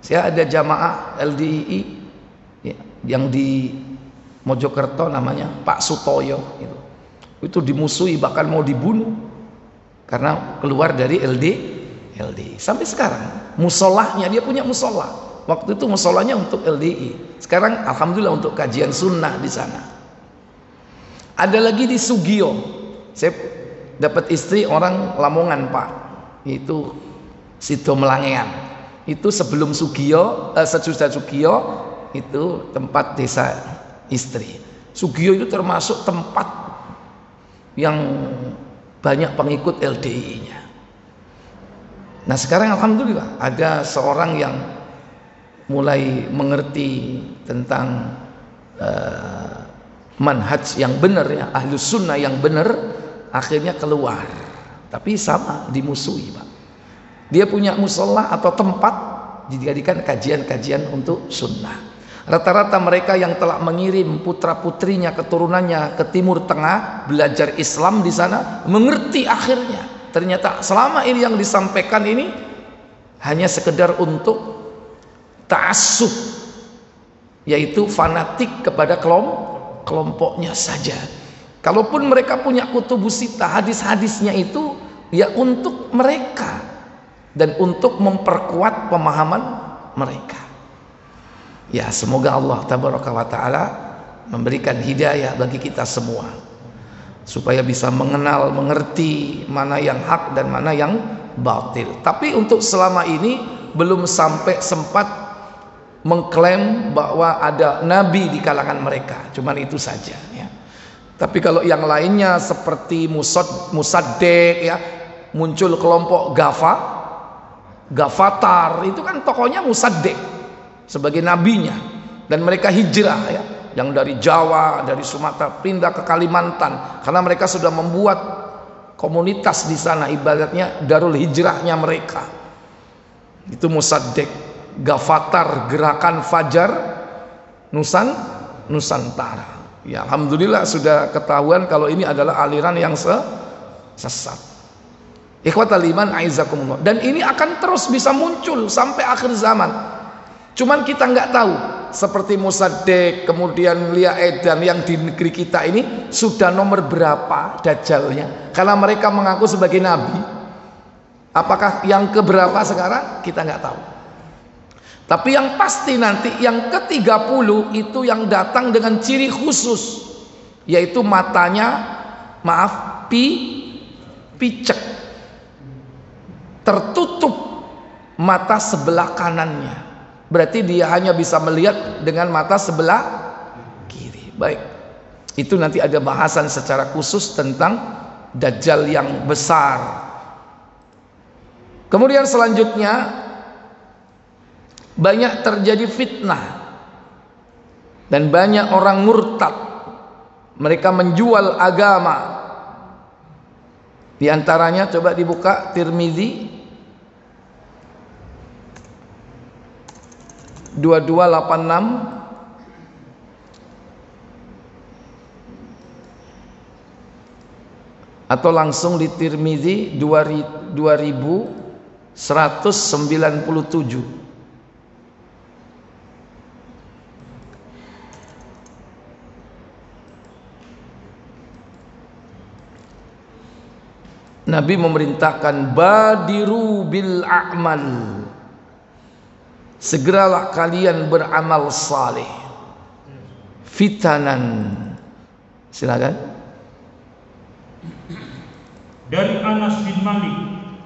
Saya ada jamaah LDII ya, yang di Mojokerto namanya Pak Sutoyo itu dimusuhi bahkan mau dibunuh karena keluar dari LDII. Sampai sekarang musolahnya dia punya musolah. Waktu itu musolahnya untuk LDII. Sekarang alhamdulillah untuk kajian sunnah di sana. Ada lagi di Sugio. Saya dapat istri orang Lamongan Pak. Itu Sido Melangean. Itu sebelum Sugio, sesudah Sugio itu tempat desa istri. Sugio itu termasuk tempat yang banyak pengikut LDII-nya. Nah sekarang alhamdulillah ada seorang yang mulai mengerti tentang manhaj yang benar ya, ahlus sunnah yang benar, akhirnya keluar. Tapi sama dimusuhi Pak. Dia punya musola atau tempat dijadikan kajian-kajian untuk sunnah. Rata-rata mereka yang telah mengirim putra-putrinya, keturunannya ke Timur Tengah belajar Islam di sana, mengerti akhirnya. Ternyata selama ini yang disampaikan ini hanya sekedar untuk ta'assub, yaitu fanatik kepada kelompoknya saja. Kalaupun mereka punya kutubus sittah, hadis-hadisnya itu ya untuk mereka dan untuk memperkuat pemahaman mereka. Ya semoga Allah tabaraka wa ta'ala memberikan hidayah bagi kita semua supaya bisa mengenal, mengerti mana yang hak dan mana yang batil. Tapi untuk selama ini belum sampai sempat mengklaim bahwa ada nabi di kalangan mereka. Cuman itu saja ya. Tapi kalau yang lainnya seperti Musaddiq ya, muncul kelompok Gafatar, itu kan tokohnya Musaddiq sebagai nabinya, dan mereka hijrah ya, yang dari Jawa, dari Sumatera pindah ke Kalimantan karena mereka sudah membuat komunitas di sana, ibaratnya darul hijrahnya mereka. Itu Musaddiq. Gafatar, Gerakan Fajar Nusantara. Ya alhamdulillah sudah ketahuan kalau ini adalah aliran yang sesat. Ikhwatal iman aizakumullah. Dan ini akan terus bisa muncul sampai akhir zaman. Cuman kita nggak tahu, seperti Musaddiq, kemudian Lia Edan yang di negeri kita ini sudah nomor berapa dajjalnya, karena mereka mengaku sebagai nabi. Apakah yang keberapa sekarang kita nggak tahu. Tapi yang pasti nanti yang ke-30 itu yang datang dengan ciri khusus, yaitu matanya picek, tertutup mata sebelah kanannya. Berarti dia hanya bisa melihat dengan mata sebelah kiri. Baik, itu nanti ada bahasan secara khusus tentang Dajjal yang besar. Kemudian selanjutnya banyak terjadi fitnah dan banyak orang murtad. Mereka menjual agama. Di antaranya coba dibuka Tirmizi 2286 atau langsung di Tirmizi 2000 2197. Nabi memerintahkan badiru bil a'mal, segeralah kalian beramal saleh, fitanan. Silakan. Dari Anas bin Malik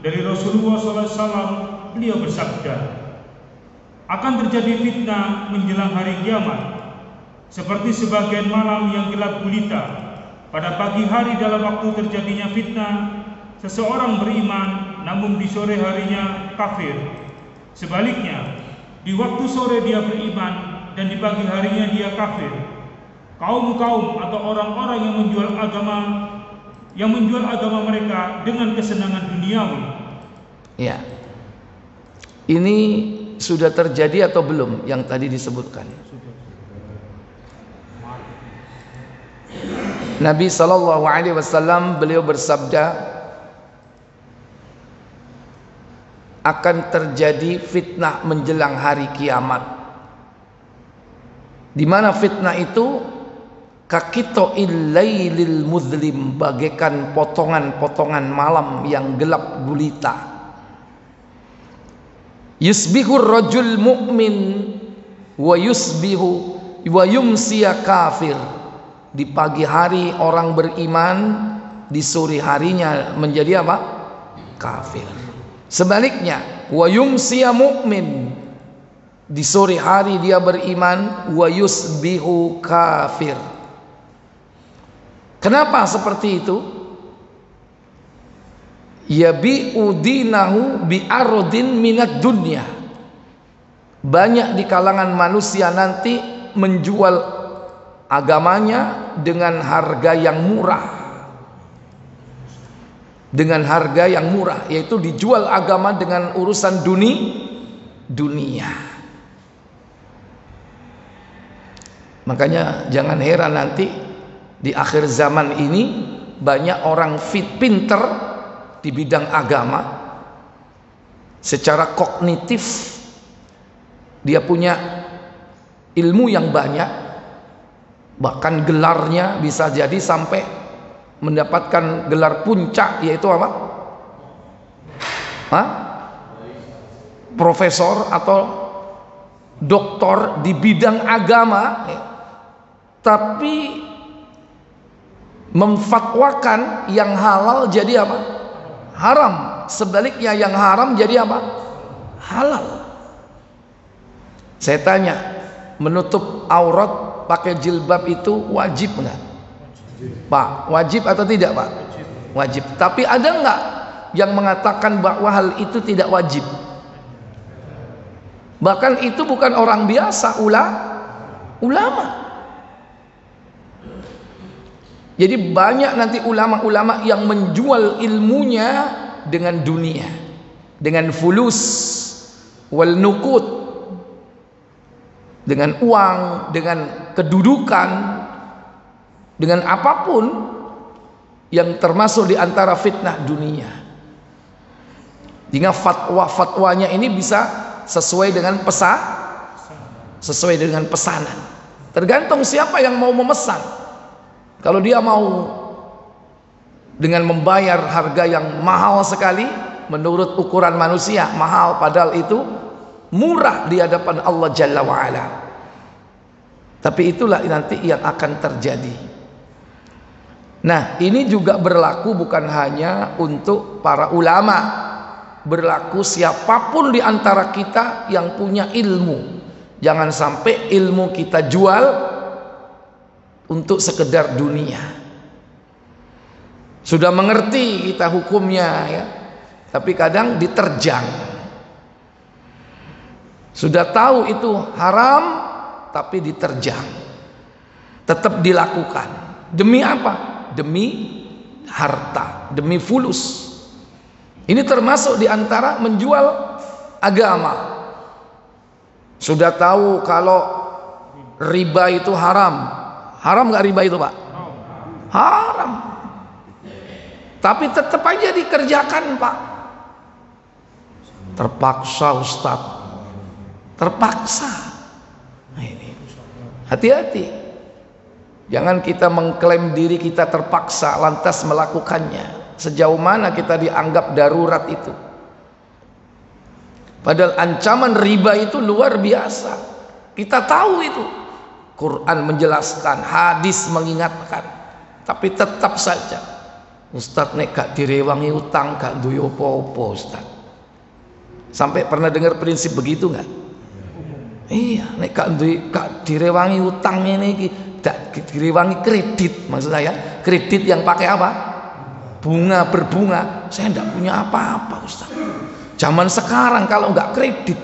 dari Rasulullah SAW, beliau bersabda, akan terjadi fitnah menjelang hari kiamat seperti sebagian malam yang gelap gulita. Pada pagi hari dalam waktu terjadinya fitnah, seseorang beriman, namun di sore harinya kafir. Sebaliknya, di waktu sore dia beriman dan di pagi harinya dia kafir. Kaum-kaum atau orang-orang yang menjual agama mereka dengan kesenangan duniawi. Ya. Ini sudah terjadi atau belum yang tadi disebutkan? Nabi SAW beliau bersabda, akan terjadi fitnah menjelang hari kiamat. Di mana fitnah itu? Kakito'il lailil muzlim, bagaikan potongan-potongan malam yang gelap gulita. Yusbihur rajul mu'min wa yumsiya kafir. Di pagi hari orang beriman, di sore harinya menjadi apa? Kafir. Sebaliknya, wa yumsiya mu'min, di sore hari dia beriman, wa yusbihu kafir. Kenapa seperti itu? Yabi'u dinahu bi'arodin minat dunya. Banyak di kalangan manusia nanti menjual agamanya dengan harga yang murah. Dengan harga yang murah, yaitu dijual agama dengan urusan dunia. Makanya jangan heran nanti di akhir zaman ini banyak orang pinter di bidang agama. Secara kognitif dia punya ilmu yang banyak, bahkan gelarnya bisa jadi sampai mendapatkan gelar puncak, yaitu apa? Profesor atau doktor di bidang agama, tapi memfatwakan yang halal jadi apa? Haram. Sebaliknya yang haram jadi apa? Halal. Saya tanya, menutup aurat pakai jilbab itu wajib enggak? Pak, wajib atau tidak, Pak? Wajib. Tapi ada enggak yang mengatakan bahwa hal itu tidak wajib? Bahkan itu bukan orang biasa, ulama. Jadi banyak nanti ulama-ulama yang menjual ilmunya dengan dunia, dengan fulus wal nuqud, dengan uang, dengan kedudukan, dengan apapun yang termasuk di antara fitnah dunia. Hingga fatwa-fatwanya ini bisa sesuai dengan pesanan. Tergantung siapa yang mau memesan. Kalau dia mau dengan membayar harga yang mahal sekali, menurut ukuran manusia mahal, padahal itu murah di hadapan Allah Jalla wa'ala. Tapi itulah nanti yang akan terjadi. Nah, ini juga berlaku bukan hanya untuk para ulama, berlaku siapapun di antara kita yang punya ilmu. Jangan sampai ilmu kita jual untuk sekedar dunia. Sudah mengerti kita hukumnya ya, tapi kadang diterjang. Sudah tahu itu haram, tapi diterjang. Tetap dilakukan. Demi apa? Demi harta, demi fulus. Ini termasuk di antara menjual agama. Sudah tahu kalau riba itu haram. Haram nggak riba itu, Pak? Haram. Tapi tetap aja dikerjakan, Pak. Terpaksa Ustaz, terpaksa. Nah, ini hati-hati, jangan kita mengklaim diri kita terpaksa lantas melakukannya. Sejauh mana kita dianggap darurat itu? Padahal ancaman riba itu luar biasa. Kita tahu itu, Quran menjelaskan, hadis mengingatkan, tapi tetap saja Ustaz nek gak direwangi utang gak duwe apa-apa Ustaz. Sampai pernah dengar prinsip begitu nggak? Iya, nek gak direwangi utang ini iki, gak direwangi kredit, maksud saya kredit yang pakai apa? Bunga berbunga. Saya nggak punya apa-apa Ustaz. Zaman sekarang kalau nggak kredit,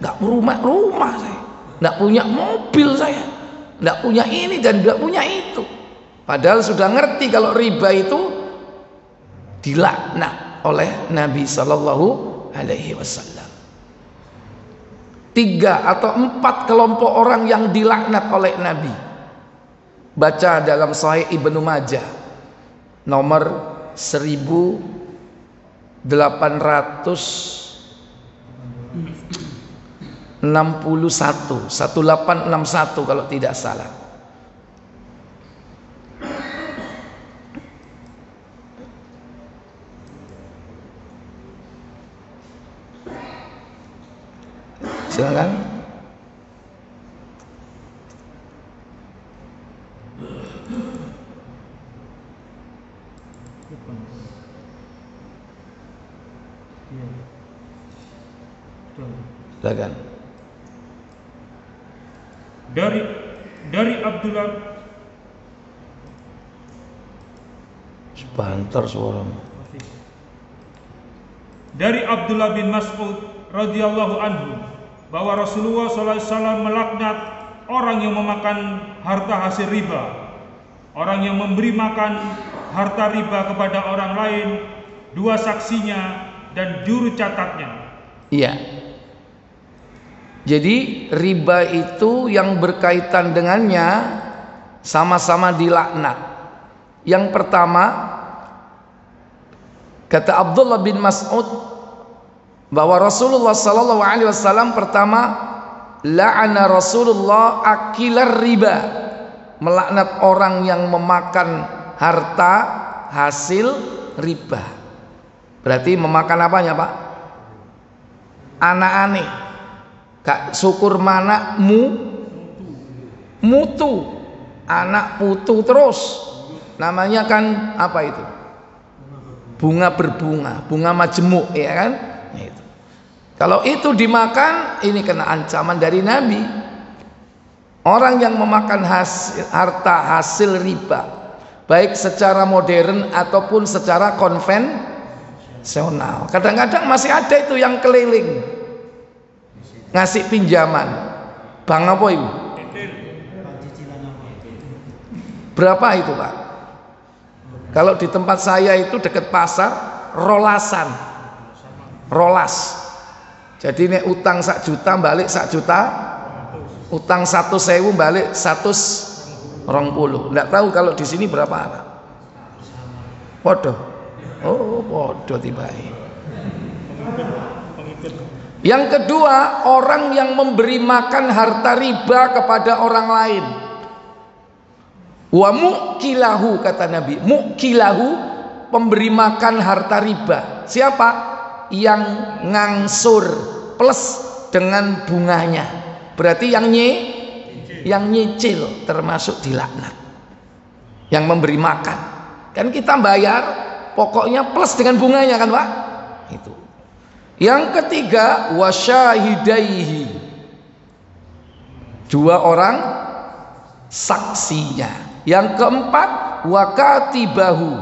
nggak rumah saya, nggak punya mobil saya, nggak punya ini dan nggak punya itu. Padahal sudah ngerti kalau riba itu dilaknat oleh Nabi Sallallahu Alaihi Wasallam. 3 atau 4 kelompok orang yang dilaknat oleh Nabi. Baca dalam Sahih Ibnu Majah nomor 1861 kalau tidak salah. Silakan. Silakan. Dari Abdullah. Sebentar suaramu. Dari Abdullah bin Mas'ud radhiyallahu anhu bahwa Rasulullah SAW melaknat orang yang memakan harta hasil riba, orang yang memberi makan harta riba kepada orang lain, 2 saksinya dan juru catatnya. Iya. Jadi riba itu yang berkaitan dengannya sama-sama dilaknat. Yang pertama, kata Abdullah bin Mas'ud bahwa Rasulullah sallallahu alaihi wasallam pertama la'ana Rasulullah akilar riba, melaknat orang yang memakan harta hasil riba. Berarti memakan apanya, Pak? Anak-ane. Gak syukur mana mutu. Anak putu terus. Namanya kan apa itu? Bunga berbunga, bunga majemuk, ya kan? Itu. Kalau itu dimakan, ini kena ancaman dari Nabi. Orang yang memakan harta hasil riba, baik secara modern ataupun secara konvensional. Kadang-kadang masih ada itu yang keliling ngasih pinjaman. Bang apa ibu? Berapa itu, Pak? Kalau di tempat saya itu dekat pasar, rolas. Jadi ini utang 1 juta balik 1 juta, utang 100.000 balik 120. Nggak tahu kalau di sini berapa anak? Podo. Oh, podo tiba-tiba. Yang kedua, orang yang memberi makan harta riba kepada orang lain. Wa mukilahu, kata Nabi. Mukilahu, pemberi makan harta riba. Siapa? Yang ngangsur plus dengan bunganya. Berarti yang nyicil termasuk dilaknat. Yang memberi makan. Kan kita bayar pokoknya plus dengan bunganya kan, Pak? Itu. Yang ketiga, wasyahidaihi, 2 orang saksinya. Yang keempat, wakatibahu,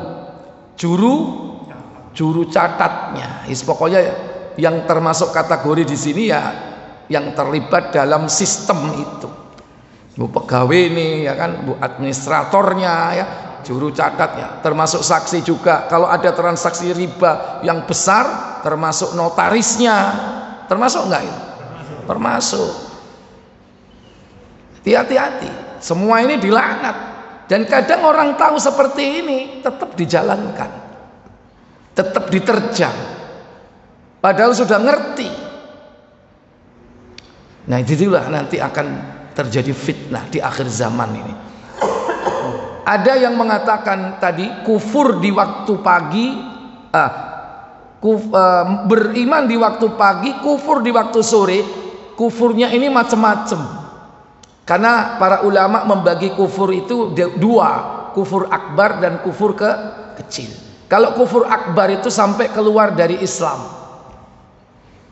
juru catatnya. Pokoknya yang termasuk kategori di sini ya yang terlibat dalam sistem itu. Bu pegawai ini ya kan, bu administratornya ya, juru catatnya, termasuk saksi juga. Kalau ada transaksi riba yang besar, termasuk notarisnya, termasuk enggak itu? Termasuk. Hati-hati, semua ini dilaknat. Dan kadang orang tahu seperti ini tetap dijalankan, tetap diterjang. padahal sudah ngerti. Nah itulah nanti akan terjadi fitnah di akhir zaman ini. Ada yang mengatakan tadi kufur di waktu pagi, beriman di waktu pagi, kufur di waktu sore. Kufurnya ini macam-macam, karena para ulama membagi kufur itu dua, kufur akbar dan kufur kecil. Kalau kufur akbar itu sampai keluar dari Islam,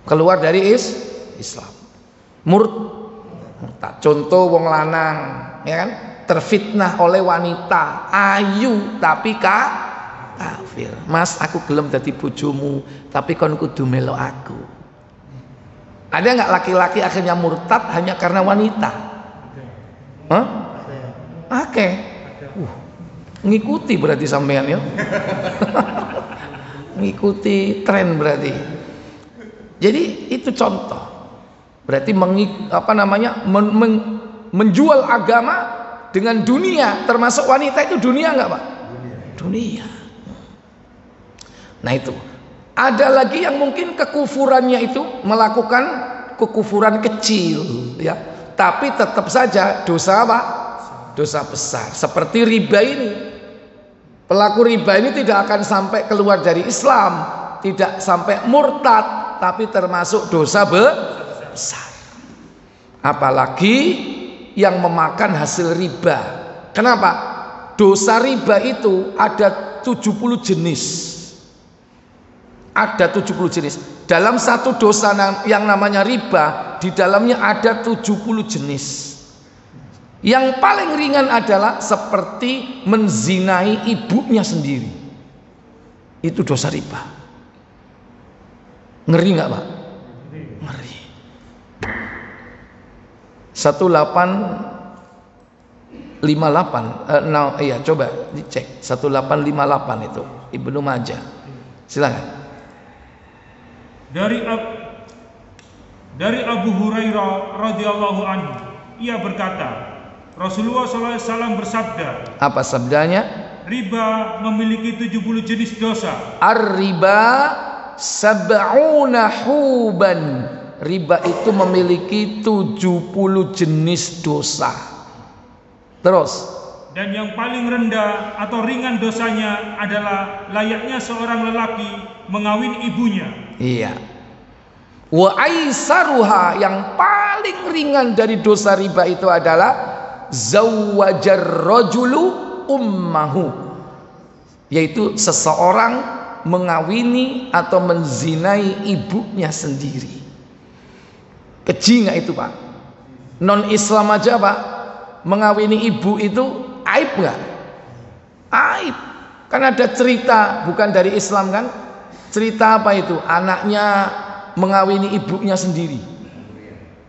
keluar dari Islam, murtad. Contoh wong lanang, ya kan, terfitnah oleh wanita ayu tapi kafir. Mas, aku gelem dadi bojomu, tapi kon kudu melo aku. Ada nggak laki-laki akhirnya murtad hanya karena wanita? Hah? Oke. Ngikuti berarti sampean ya. Ngikuti tren berarti. Jadi itu contoh. Berarti menjual agama dengan dunia, termasuk wanita itu dunia nggak Pak? Dunia. Nah itu. Ada lagi yang mungkin kekufurannya itu melakukan kekufuran kecil, ya, tapi tetap saja dosa apa? Dosa besar. Seperti riba ini. Pelaku riba ini tidak akan sampai keluar dari Islam, tidak sampai murtad, tapi termasuk dosa besar. Apalagi yang memakan hasil riba. Kenapa? Dosa riba itu ada 70 jenis. Ada 70 jenis. Dalam satu dosa yang namanya riba, di dalamnya ada 70 jenis. Yang paling ringan adalah seperti menzinai ibunya sendiri. Itu dosa riba. Ngeri nggak Pak? Ngeri. 1858 iya coba dicek 1858 itu Ibnu Majah. Silakan. Dari Abu Hurairah radhiyallahu anhu, ia berkata, Rasulullah SAW bersabda. Apa sabdanya? Riba memiliki 70 jenis dosa. Ar-riba sab'una huban. Riba itu memiliki 70 jenis dosa. Terus. Dan yang paling rendah atau ringan dosanya adalah layaknya seorang lelaki mengawin ibunya. Iya. Wa aisaruha, yang paling ringan dari dosa riba itu adalah zawwajar rajulu ummahu, yaitu seseorang mengawini atau menzinai ibunya sendiri. Keji nggak itu Pak? Non Islam aja Pak, mengawini ibu itu aib nggak? Aib. Kan ada cerita, bukan dari Islam kan? Cerita apa itu? Anaknya mengawini ibunya sendiri.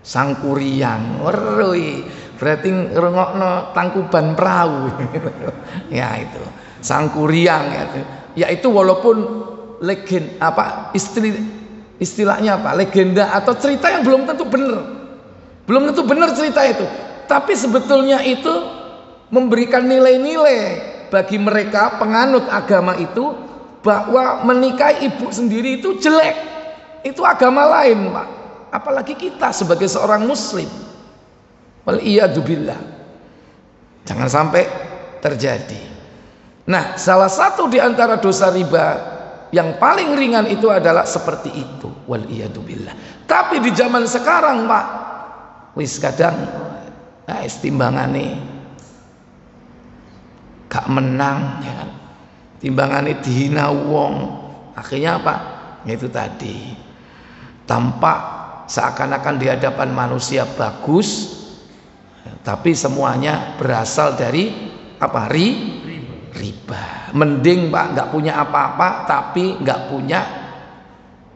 Sangkuriang. Weroi. Berarti ngrungokno Tangkuban Perahu. Ya itu. Sangkuriang ya. Yaitu walaupun istilahnya apa? Legenda atau cerita yang belum tentu benar. Belum tentu benar cerita itu. Tapi sebetulnya itu memberikan nilai-nilai bagi mereka penganut agama itu, bahwa menikahi ibu sendiri itu jelek. Itu agama lain Pak. Apalagi kita sebagai seorang muslim. Wal iyadzubillah. Jangan sampai terjadi. Nah, salah satu di antara dosa riba yang paling ringan itu adalah seperti itu. Wal iyadzubillah. Tapi di zaman sekarang Pak, wis kadang timbangane gak menang ya kan, timbangane dihina wong, akhirnya apa? Itu tadi, tampak seakan-akan di hadapan manusia bagus, tapi semuanya berasal dari apa? Riba. Mending Pak nggak punya apa-apa tapi nggak punya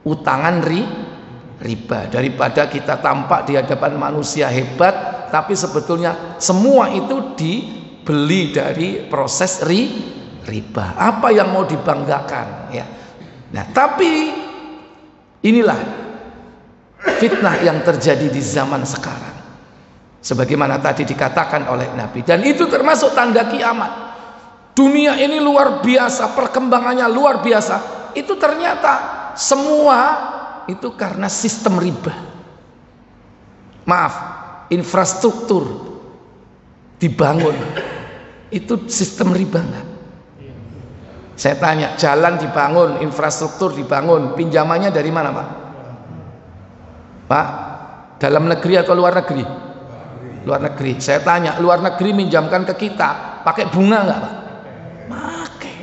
utangan riba, daripada kita tampak di hadapan manusia hebat tapi sebetulnya semua itu dibeli dari proses riba. Apa yang mau dibanggakan ya? Nah, tapi inilah fitnah yang terjadi di zaman sekarang. Sebagaimana tadi dikatakan oleh Nabi, dan itu termasuk tanda kiamat. Dunia ini luar biasa, perkembangannya luar biasa. Itu ternyata semua itu karena sistem riba. Maaf, infrastruktur dibangun itu sistem riba enggak? Saya tanya, jalan dibangun, infrastruktur dibangun, pinjamannya dari mana Pak? Pak, dalam negeri atau luar negeri? Luar negeri. Saya tanya, luar negeri minjamkan ke kita pakai bunga enggak Pak? Pakai.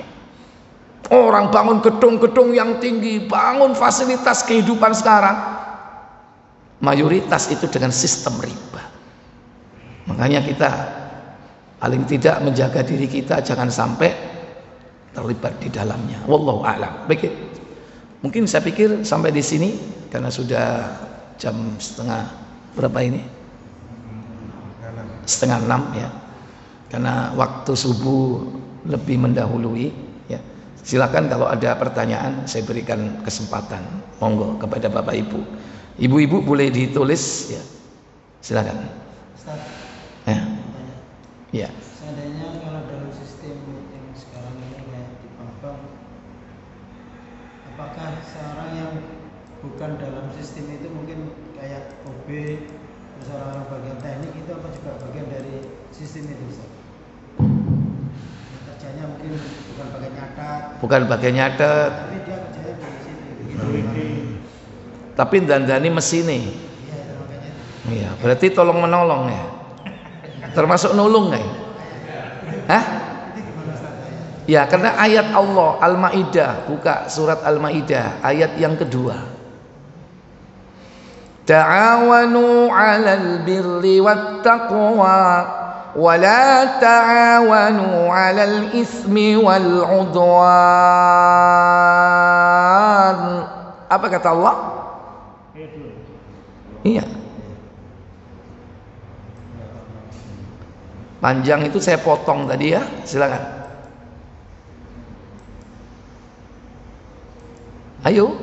Orang bangun gedung-gedung yang tinggi, bangun fasilitas kehidupan sekarang, mayoritas itu dengan sistem riba. Makanya kita paling tidak menjaga diri kita jangan sampai terlibat di dalamnya. Wallahu a'lam. Baik. Mungkin saya pikir sampai di sini karena sudah jam setengah berapa ini? Setengah 6 ya. Karena waktu subuh lebih mendahului ya. Silakan kalau ada pertanyaan saya berikan kesempatan. Monggo kepada Bapak Ibu. Ibu-ibu boleh ditulis ya. Silakan. Ustaz, ya. Ya. seandainya kalau dalam sistem yang sekarang ini kayak di bank, apakah seorang yang bukan dalam sistem itu mungkin kayak OB, terus orang-orang bagian teknik itu apa juga bagian dari sistem itu Ustaz? Kerjanya mungkin bukan bagian nyatet. Bukan bagian nyatet. Tapi dia kerjanya di situ. Gitu. Tapi dandani mesinnya. Iya, itu makanya. Iya, berarti tolong menolong ya. Termasuk nulung ya? Hah? Ya, karena ayat Allah Al-Maidah, buka surat Al-Maidah ayat yang kedua. Ta'awanu 'alal birri wat taqwa wa la ta'awanu 'alal ismi wal 'udwan. Apa kata Allah? Iya. Panjang itu saya potong tadi ya, silakan. Ayo,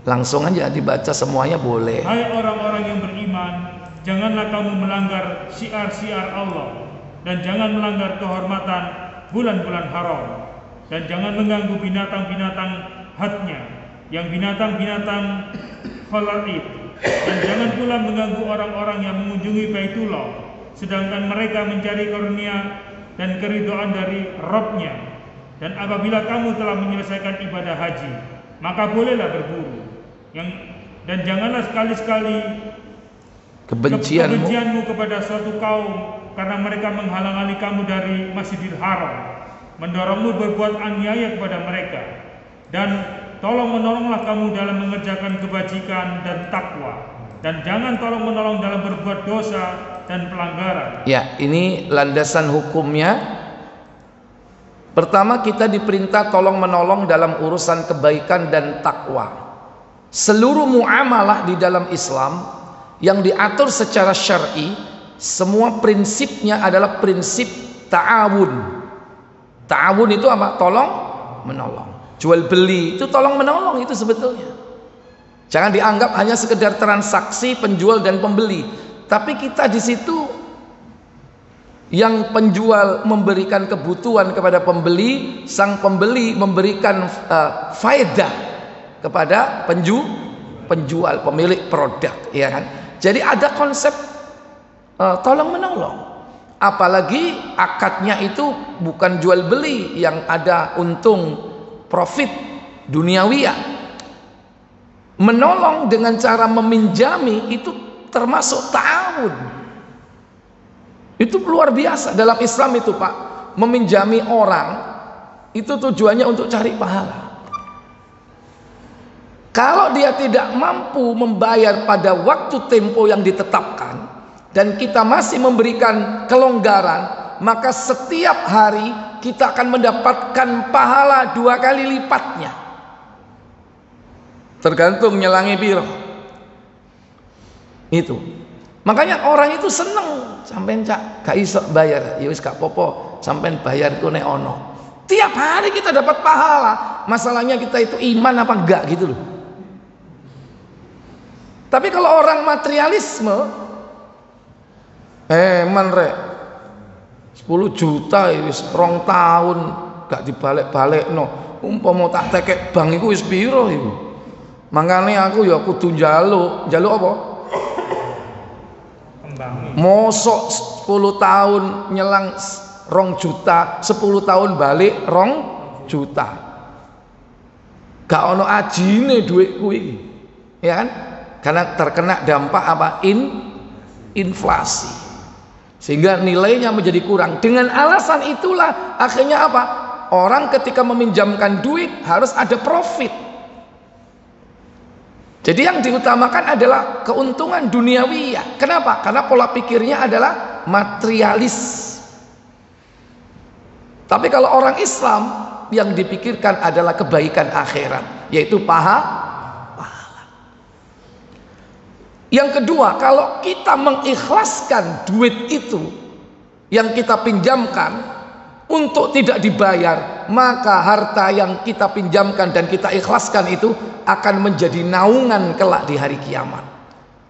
langsung aja dibaca semuanya boleh. Hai orang-orang yang beriman, janganlah kamu melanggar syiar-syiar Allah, dan jangan melanggar kehormatan bulan-bulan haram, dan jangan mengganggu binatang-binatang hadnya, yang binatang-binatang khalaid, dan jangan pula mengganggu orang-orang yang mengunjungi Baitullah sedangkan mereka mencari karunia dan keridhaan dari Rabb-Nya. Dan apabila kamu telah menyelesaikan ibadah haji, maka bolehlah berburu. Dan janganlah sekali-sekali kebencianmu kepada suatu kaum karena mereka menghalang-halangi kamu dari Masjidil Haram, mendorongmu berbuat aniaya kepada mereka. Dan tolong menolonglah kamu dalam mengerjakan kebajikan dan takwa, dan jangan tolong menolong dalam berbuat dosa dan pelanggaran. Ya, ini landasan hukumnya. Pertama, kita diperintah tolong menolong dalam urusan kebaikan dan takwa. Seluruh muamalah di dalam Islam yang diatur secara syar'i, semua prinsipnya adalah prinsip ta'awun. Ta'awun itu apa? Tolong menolong. Jual beli itu tolong menolong itu sebetulnya. Jangan dianggap hanya sekedar transaksi penjual dan pembeli. Tapi kita di situ yang penjual memberikan kebutuhan kepada pembeli, sang pembeli memberikan faedah kepada penjual, pemilik produk, ya kan? Jadi ada konsep tolong menolong. Apalagi akadnya itu bukan jual beli yang ada untung profit duniawiyah. Menolong dengan cara meminjami itu termasuk ta'awun. Itu luar biasa dalam Islam itu Pak. Meminjami orang itu tujuannya untuk cari pahala. Kalau dia tidak mampu membayar pada waktu tempo yang ditetapkan dan kita masih memberikan kelonggaran, maka setiap hari kita akan mendapatkan pahala 2 kali lipatnya. Tergantung nyelangi piro. Itu. Makanya orang itu seneng sampean cak gak iso bayar, ya wis gak popo, sampean bayar ku nek ono. Tiap hari kita dapat pahala. Masalahnya kita itu iman apa enggak gitu loh. Tapi kalau orang materialisme, man rek 10 juta wis 2 tahun gak dibalik-balikno. Umpama tak tekek bank iku wis piro iku? Makanya aku ya kudu njaluk apa? Kembangin. Mosok 10 tahun nyelang 2 juta, 10 tahun balik 2 juta. Gak ono ajine duitku iki. Ya kan? Karena terkena dampak apa? Inflasi. Sehingga nilainya menjadi kurang. Dengan alasan itulah akhirnya apa? Orang ketika meminjamkan duit harus ada profit. Jadi yang diutamakan adalah keuntungan duniawiyah. Kenapa? Karena pola pikirnya adalah materialis. Tapi kalau orang Islam yang dipikirkan adalah kebaikan akhirat, yaitu pahala. Yang kedua, kalau kita mengikhlaskan duit itu yang kita pinjamkan untuk tidak dibayar, maka harta yang kita pinjamkan dan kita ikhlaskan itu akan menjadi naungan kelak di hari kiamat.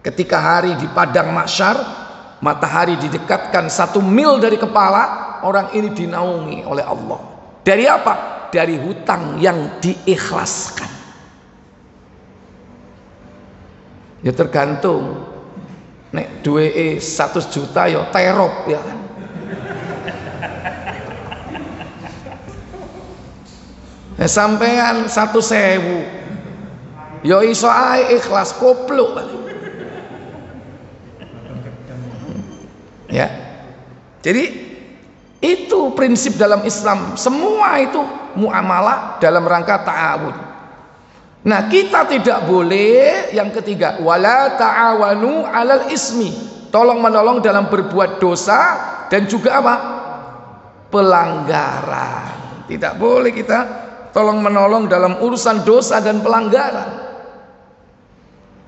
Ketika hari di padang mahsyar, matahari didekatkan 1 mil dari kepala, orang ini dinaungi oleh Allah. Dari apa? Dari hutang yang diikhlaskan. Ya tergantung. Nek duwe 100 juta ya terop ya kan. Sampean 1.000 ya iso ae ikhlas kopluk. Ya. Jadi itu prinsip dalam Islam. Semua itu muamalah dalam rangka ta'awun. Nah, kita tidak boleh yang ketiga, wala ta'awanu 'alal ismi. Tolong menolong dalam berbuat dosa dan juga apa? Pelanggaran. Tidak boleh kita tolong menolong dalam urusan dosa dan pelanggaran.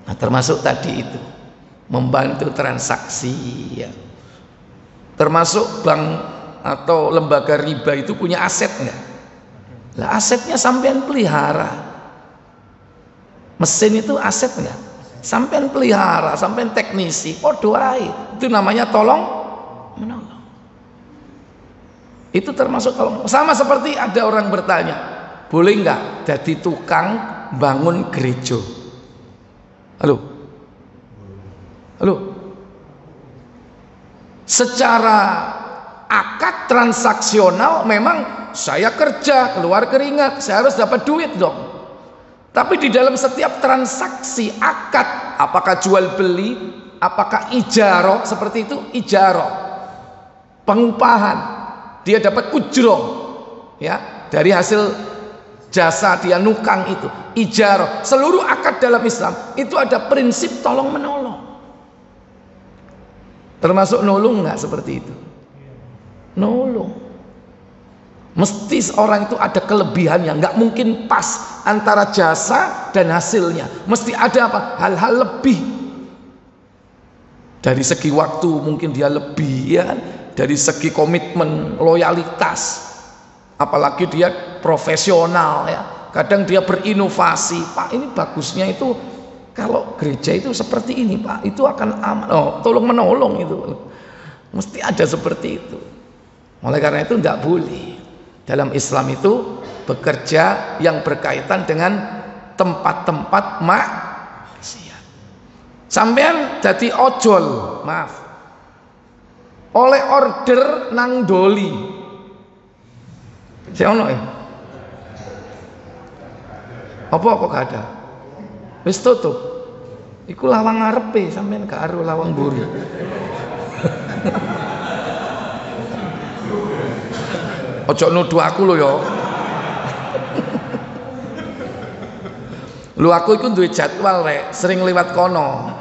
Nah, termasuk tadi itu membantu transaksi ya. Termasuk bank atau lembaga riba itu punya aset enggak? Lah asetnya sampean pelihara. Mesin itu aset enggak? Sampean pelihara, sampean teknisi, podo ae. Itu namanya tolong menolong. Itu termasuk tolong. Sama seperti ada orang bertanya, boleh enggak jadi tukang bangun gereja? Halo? Secara akad transaksional memang saya kerja, keluar keringat, saya harus dapat duit dong. Tapi di dalam setiap transaksi akad, apakah jual beli, apakah ijarah, seperti itu ijarah, pengupahan, dia dapat ujroh, ya dari hasil jasa dia nukang itu, ijarah. Seluruh akad dalam Islam itu ada prinsip tolong menolong. Termasuk nolong nggak seperti itu? Nolong. Mesti orang itu ada kelebihannya, nggak mungkin pas antara jasa dan hasilnya. Mesti ada apa? Hal-hal lebih. Dari segi waktu mungkin dia lebih, ya kan? Dari segi komitmen, loyalitas. Apalagi dia profesional, ya. Kadang dia berinovasi. Pak, ini bagusnya itu kalau gereja itu seperti ini, Pak. Itu akan aman. Oh, tolong menolong itu. Mesti ada seperti itu. Oleh karena itu tidak boleh. Dalam Islam itu bekerja yang berkaitan dengan tempat-tempat maksiat. Sampean jadi ojol, maaf. Oleh order nang doli. Saya ono ya. Apa kok gak ada? Wis tutup. Iku lawang ngarepe, sampean gak aru lawang mburi. Ojo nuduh aku lho ya. Lu aku iku duwe jadwal rek, sering lewat kono.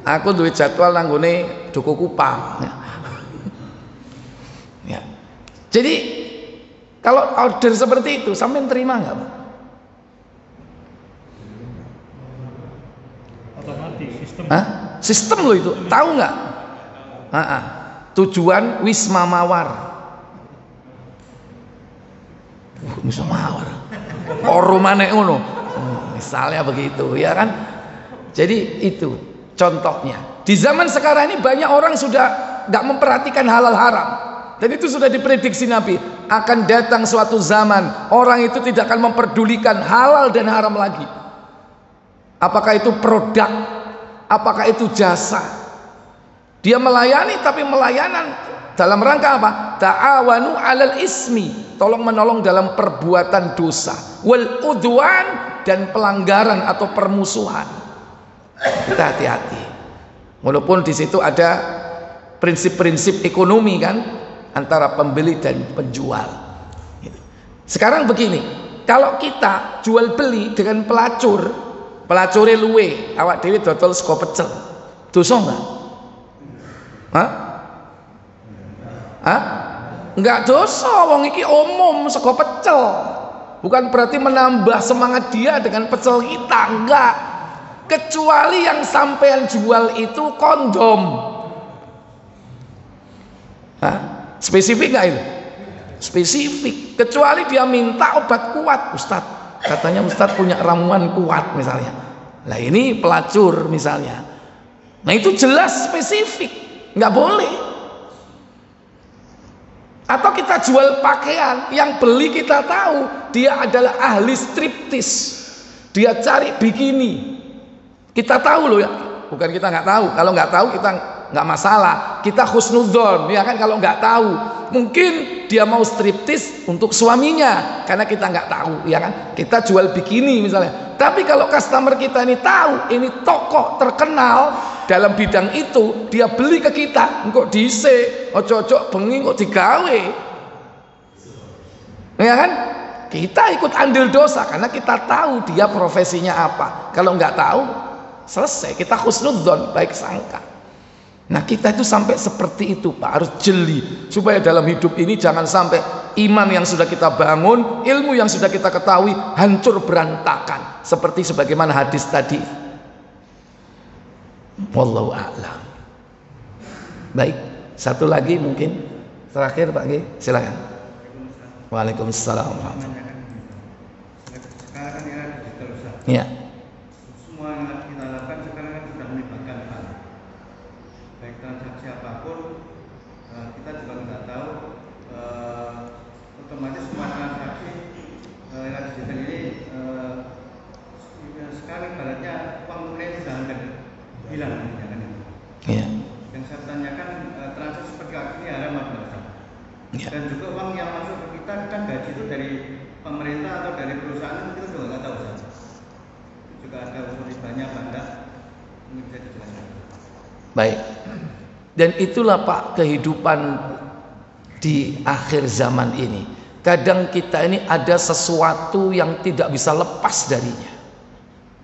Aku duwe jadwal nang nggone Duku Kupang. Ya. Jadi kalau order seperti itu sampean terima enggak, Pak? Otomatis sistem. Hah? Sistem lo itu, tahu nggak? Tujuan Wisma Mawar. Wisma Mawar. Orumane ngono. Misalnya begitu, ya kan? Jadi itu contohnya. Di zaman sekarang ini banyak orang sudah nggak memperhatikan halal haram. Dan itu sudah diprediksi Nabi, akan datang suatu zaman orang itu tidak akan memperdulikan halal dan haram lagi. Apakah itu produk, apakah itu jasa. Dia melayani, tapi melayanan dalam rangka apa? Ta'awanu 'alal ismi, tolong menolong dalam perbuatan dosa, wal udwan, dan pelanggaran atau permusuhan. Kita hati-hati. Walaupun di situ ada prinsip-prinsip ekonomi kan, antara pembeli dan penjual. Sekarang begini, kalau kita jual beli dengan pelacure luwe, awak dhewe dodol sego pecel, dosa enggak? Enggak dosa, wong iki umum sego pecel. Bukan berarti menambah semangat dia dengan pecel kita, enggak. Kecuali yang sampean jual itu kondom. Spesifik enggak itu? Spesifik. Kecuali dia minta obat kuat, Ustadz. Katanya Ustadz punya ramuan kuat misalnya. Nah ini pelacur misalnya. Nah itu jelas spesifik, nggak boleh. Atau kita jual pakaian, yang beli kita tahu dia adalah ahli striptis, dia cari bikini. Kita tahu loh ya, bukan kita nggak tahu. Kalau nggak tahu kita nggak masalah, kita husnudzon ya kan. Kalau nggak tahu, mungkin dia mau striptis untuk suaminya, karena kita nggak tahu ya kan. Kita jual bikini misalnya. Tapi kalau customer kita ini tahu ini tokoh terkenal dalam bidang itu, dia beli ke kita, kok dice, ojo-ojo bengi kok digawe, ya kan? Kita ikut andil dosa karena kita tahu dia profesinya apa. Kalau nggak tahu, selesai, kita husnudzon, baik sangka. Nah kita itu sampai seperti itu Pak, harus jeli supaya dalam hidup ini jangan sampai iman yang sudah kita bangun, ilmu yang sudah kita ketahui hancur berantakan seperti sebagaimana hadis tadi. Wallahu a'lam. Baik, satu lagi mungkin terakhir Pak G, silakan. Waalaikumsalam warahmatullahi wabarakatuh. Sekarang kan era digital Ustaz. Ya. Semua yang kita lakukan sekarang kan sudah melibatkan bank. Baik transaksi apapun, kita juga tidak tahu. Otomatis semua transaksi era digital ini sekarang ibaratnya uang tunai sudah hampir hilang, ya kan? Iya. Yang saya tanyakan, transaksi seperti ini haram atau tidak? Ya. Dan juga uang yang masuk ke kita kan gaji itu dari pemerintah atau dari perusahaan, kita juga nggak tahu Ustaz. Juga ada unsur ribanya apa enggak, ini bisa dijelaskan. Baik. Dan itulah Pak kehidupan di akhir zaman ini. Kadang kita ini ada sesuatu yang tidak bisa lepas darinya.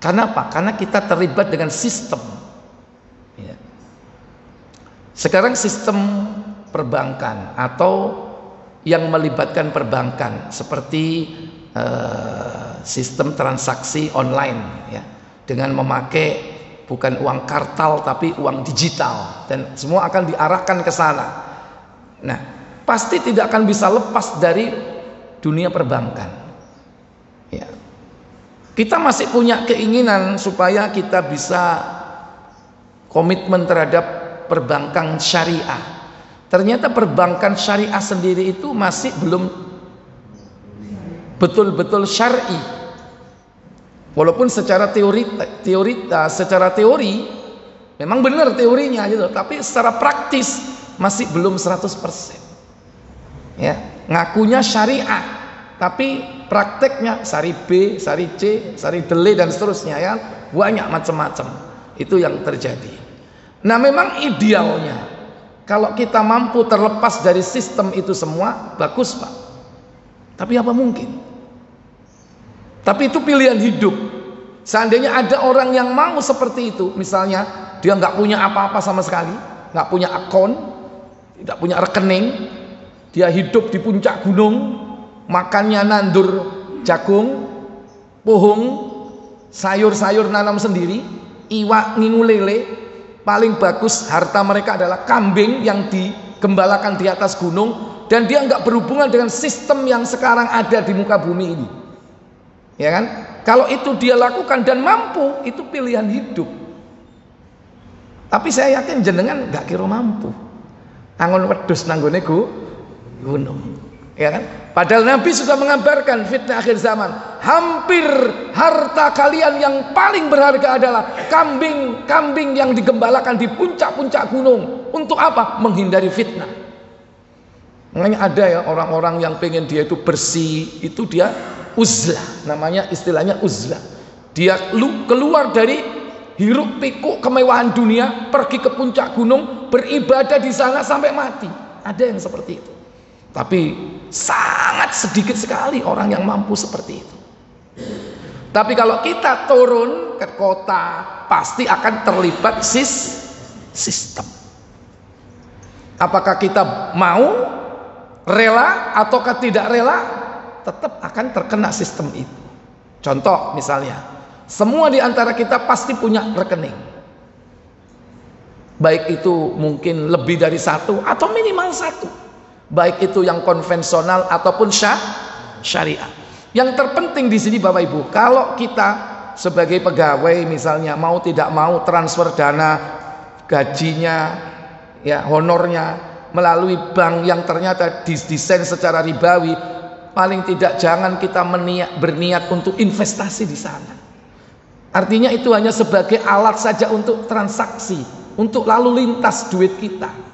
Karena apa? Karena kita terlibat dengan sistem. Ya. Sekarang sistem perbankan atau yang melibatkan perbankan seperti sistem transaksi online ya, dengan memakai bukan uang kartal tapi uang digital, dan semua akan diarahkan ke sana. Nah, pasti tidak akan bisa lepas dari dunia perbankan. Ya. Kita masih punya keinginan supaya kita bisa komitmen terhadap perbankan syariah. Ternyata perbankan syariah sendiri itu masih belum betul-betul syar'i. Walaupun secara teori memang benar teorinya gitu, tapi secara praktis masih belum 100%. Ya, ngakunya syariah, tapi prakteknya sari B, sari C, sari D dan seterusnya ya, banyak macam-macam. Itu yang terjadi. Nah, memang idealnya kalau kita mampu terlepas dari sistem itu semua, bagus Pak. Tapi apa mungkin? Tapi itu pilihan hidup. Seandainya ada orang yang mau seperti itu, misalnya dia nggak punya apa-apa sama sekali, nggak punya akun, tidak punya rekening, dia hidup di puncak gunung, makannya nandur jagung, pohong, sayur-sayur nanam sendiri, iwak ngingu lele. Paling bagus harta mereka adalah kambing yang digembalakan di atas gunung, dan dia nggak berhubungan dengan sistem yang sekarang ada di muka bumi ini, ya kan? Kalau itu dia lakukan dan mampu, itu pilihan hidup. Tapi saya yakin jenengan nggak kira mampu. Angon wedhus nanggone gunung. Ya kan? Padahal Nabi sudah mengabarkan fitnah akhir zaman. Hampir harta kalian yang paling berharga adalah kambing yang digembalakan di puncak-puncak gunung. Untuk apa? Menghindari fitnah. Makanya ada ya orang-orang yang pengen dia itu bersih, itu dia uzlah, namanya istilahnya uzlah. Dia keluar dari hiruk pikuk kemewahan dunia, pergi ke puncak gunung, beribadah di sana sampai mati. Ada yang seperti itu. Tapi sangat sedikit sekali orang yang mampu seperti itu. Tapi kalau kita turun ke kota, pasti akan terlibat sistem. Apakah kita mau, rela ataukah tidak rela, tetap akan terkena sistem itu. Contoh misalnya, semua di antara kita pasti punya rekening. Baik itu mungkin lebih dari satu atau minimal satu. Baik itu yang konvensional ataupun syariah. Yang terpenting di sini Bapak Ibu, kalau kita sebagai pegawai misalnya mau tidak mau transfer dana gajinya, ya honornya melalui bank yang ternyata didesain secara ribawi, paling tidak jangan kita berniat untuk investasi di sana. Artinya itu hanya sebagai alat saja untuk transaksi, untuk lalu lintas duit kita.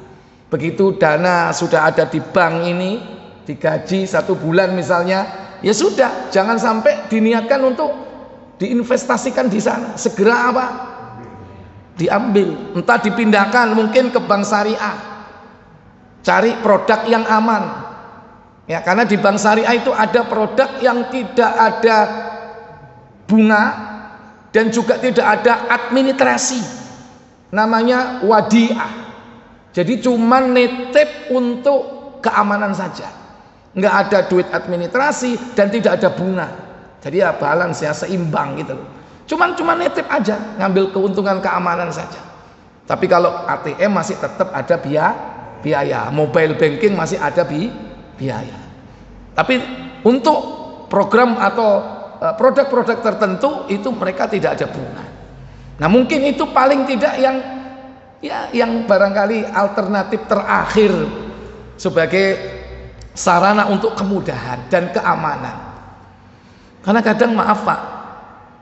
Begitu dana sudah ada di bank ini, digaji 1 bulan misalnya, ya sudah, jangan sampai diniatkan untuk diinvestasikan di sana. Segera apa? Diambil, entah dipindahkan mungkin ke bank syariah. Cari produk yang aman. Ya, karena di bank syariah itu ada produk yang tidak ada bunga dan juga tidak ada administrasi. Namanya wadiah. Jadi cuma nitip untuk keamanan saja, nggak ada duit administrasi dan tidak ada bunga. Jadi ya balance ya, seimbang gitu loh. Cuman nitip aja, ngambil keuntungan keamanan saja. Tapi kalau ATM masih tetap ada biaya, mobile banking masih ada biaya. Tapi untuk program atau produk-produk tertentu itu mereka tidak ada bunga. Nah mungkin itu paling tidak yang barangkali alternatif terakhir sebagai sarana untuk kemudahan dan keamanan. Karena kadang maaf Pak,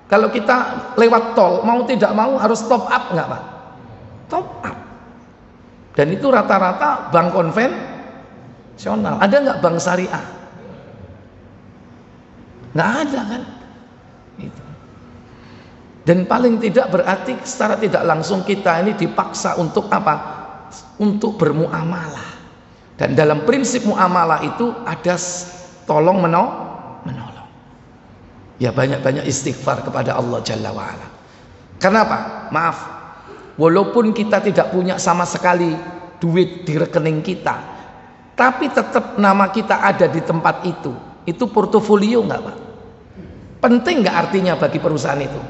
kalau kita lewat tol mau tidak mau harus top up, nggak Pak? Top up. Dan itu rata-rata bank konvensional. Ada nggak bank syariah? Nggak ada kan? Itu. Dan paling tidak berarti secara tidak langsung kita ini dipaksa untuk apa? Untuk bermuamalah. Dan dalam prinsip muamalah itu ada tolong menolong. Ya banyak-banyak istighfar kepada Allah Jalla wa'ala. Kenapa? Maaf, walaupun kita tidak punya sama sekali duit di rekening kita, tapi tetap nama kita ada di tempat itu. Itu portofolio nggak Pak? Penting nggak artinya bagi perusahaan itu?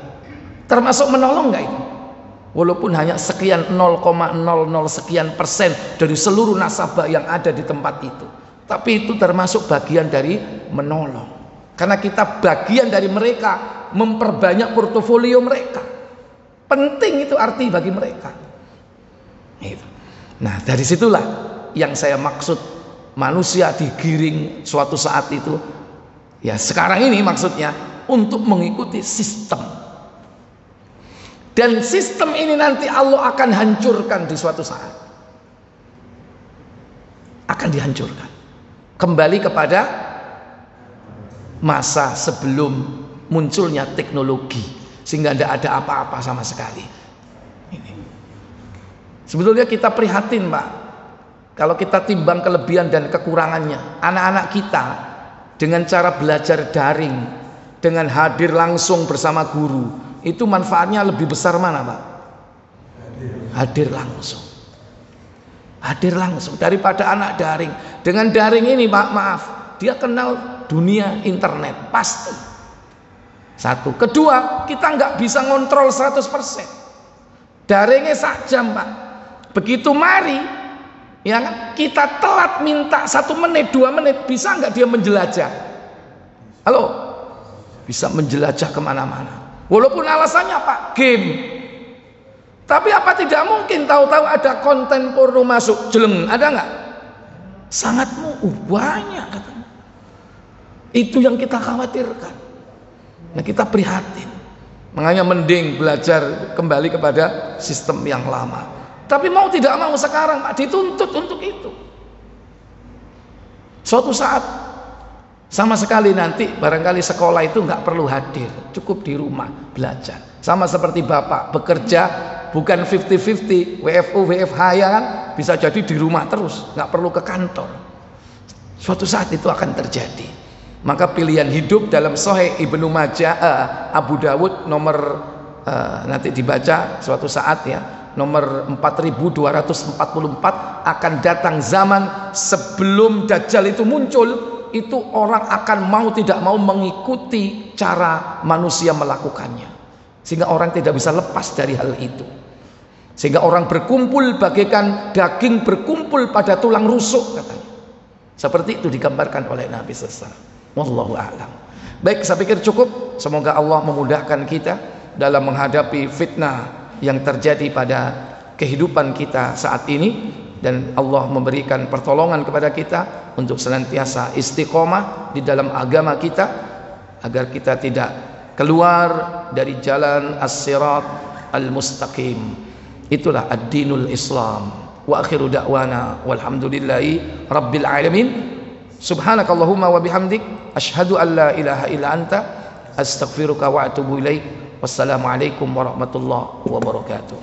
Termasuk menolong nggak itu? Walaupun hanya sekian 0,00 sekian persen dari seluruh nasabah yang ada di tempat itu, tapi itu termasuk bagian dari menolong. Karena kita bagian dari mereka, memperbanyak portofolio mereka. Penting itu arti bagi mereka. Nah dari situlah yang saya maksud, manusia digiring suatu saat itu, ya sekarang ini maksudnya untuk mengikuti sistem. Dan sistem ini nanti Allah akan hancurkan di suatu saat. Akan dihancurkan. Kembali kepada masa sebelum munculnya teknologi, sehingga tidak ada apa-apa sama sekali. Ini. Sebetulnya kita prihatin Pak, kalau kita timbang kelebihan dan kekurangannya. Anak-anak kita dengan cara belajar daring, dengan hadir langsung bersama guru, itu manfaatnya lebih besar mana Pak? Hadir langsung. Hadir langsung daripada anak daring. Dengan daring ini Pak, maaf, dia kenal dunia internet pasti. Satu. Kedua, kita nggak bisa ngontrol 100%. Daringnya sak jam Pak. Begitu mari, ya kan, kita telat minta 1 menit 2 menit, bisa nggak dia menjelajah? Halo, bisa menjelajah kemana-mana. Walaupun alasannya Pak, game. Tapi apa tidak mungkin tahu-tahu ada konten porno masuk, jeleng, ada nggak? Sangat banyak katanya. Itu yang kita khawatirkan. Nah, kita prihatin. Makanya mending belajar kembali kepada sistem yang lama. Tapi mau tidak mau sekarang Pak dituntut untuk itu. Suatu saat sama sekali nanti barangkali sekolah itu nggak perlu hadir, cukup di rumah belajar. Sama seperti Bapak bekerja bukan 50-50, WFO, WFH ya kan, bisa jadi di rumah terus, nggak perlu ke kantor. Suatu saat itu akan terjadi. Maka pilihan hidup dalam Sahih Ibnu Majah, Abu Dawud nomor nanti dibaca suatu saat ya, nomor 4244, akan datang zaman sebelum Dajjal itu muncul, itu orang akan mau tidak mau mengikuti cara manusia melakukannya, sehingga orang tidak bisa lepas dari hal itu, sehingga orang berkumpul bagaikan daging berkumpul pada tulang rusuk katanya. Seperti itu digambarkan oleh Nabi SAW. Wallahu a'lam. Baik, saya pikir cukup. Semoga Allah memudahkan kita dalam menghadapi fitnah yang terjadi pada kehidupan kita saat ini, dan Allah memberikan pertolongan kepada kita untuk senantiasa istiqomah di dalam agama kita, agar kita tidak keluar dari jalan as-sirat al-mustaqim. Itulah ad-dinul Islam. Wa akhiru da'wana walhamdulillahi rabbil alamin. Subhanakallahumma wa bihamdik, asyhadu an la ilaha illa anta, astaghfiruka wa atubu ilaik. Wassalamualaikum warahmatullahi wabarakatuh.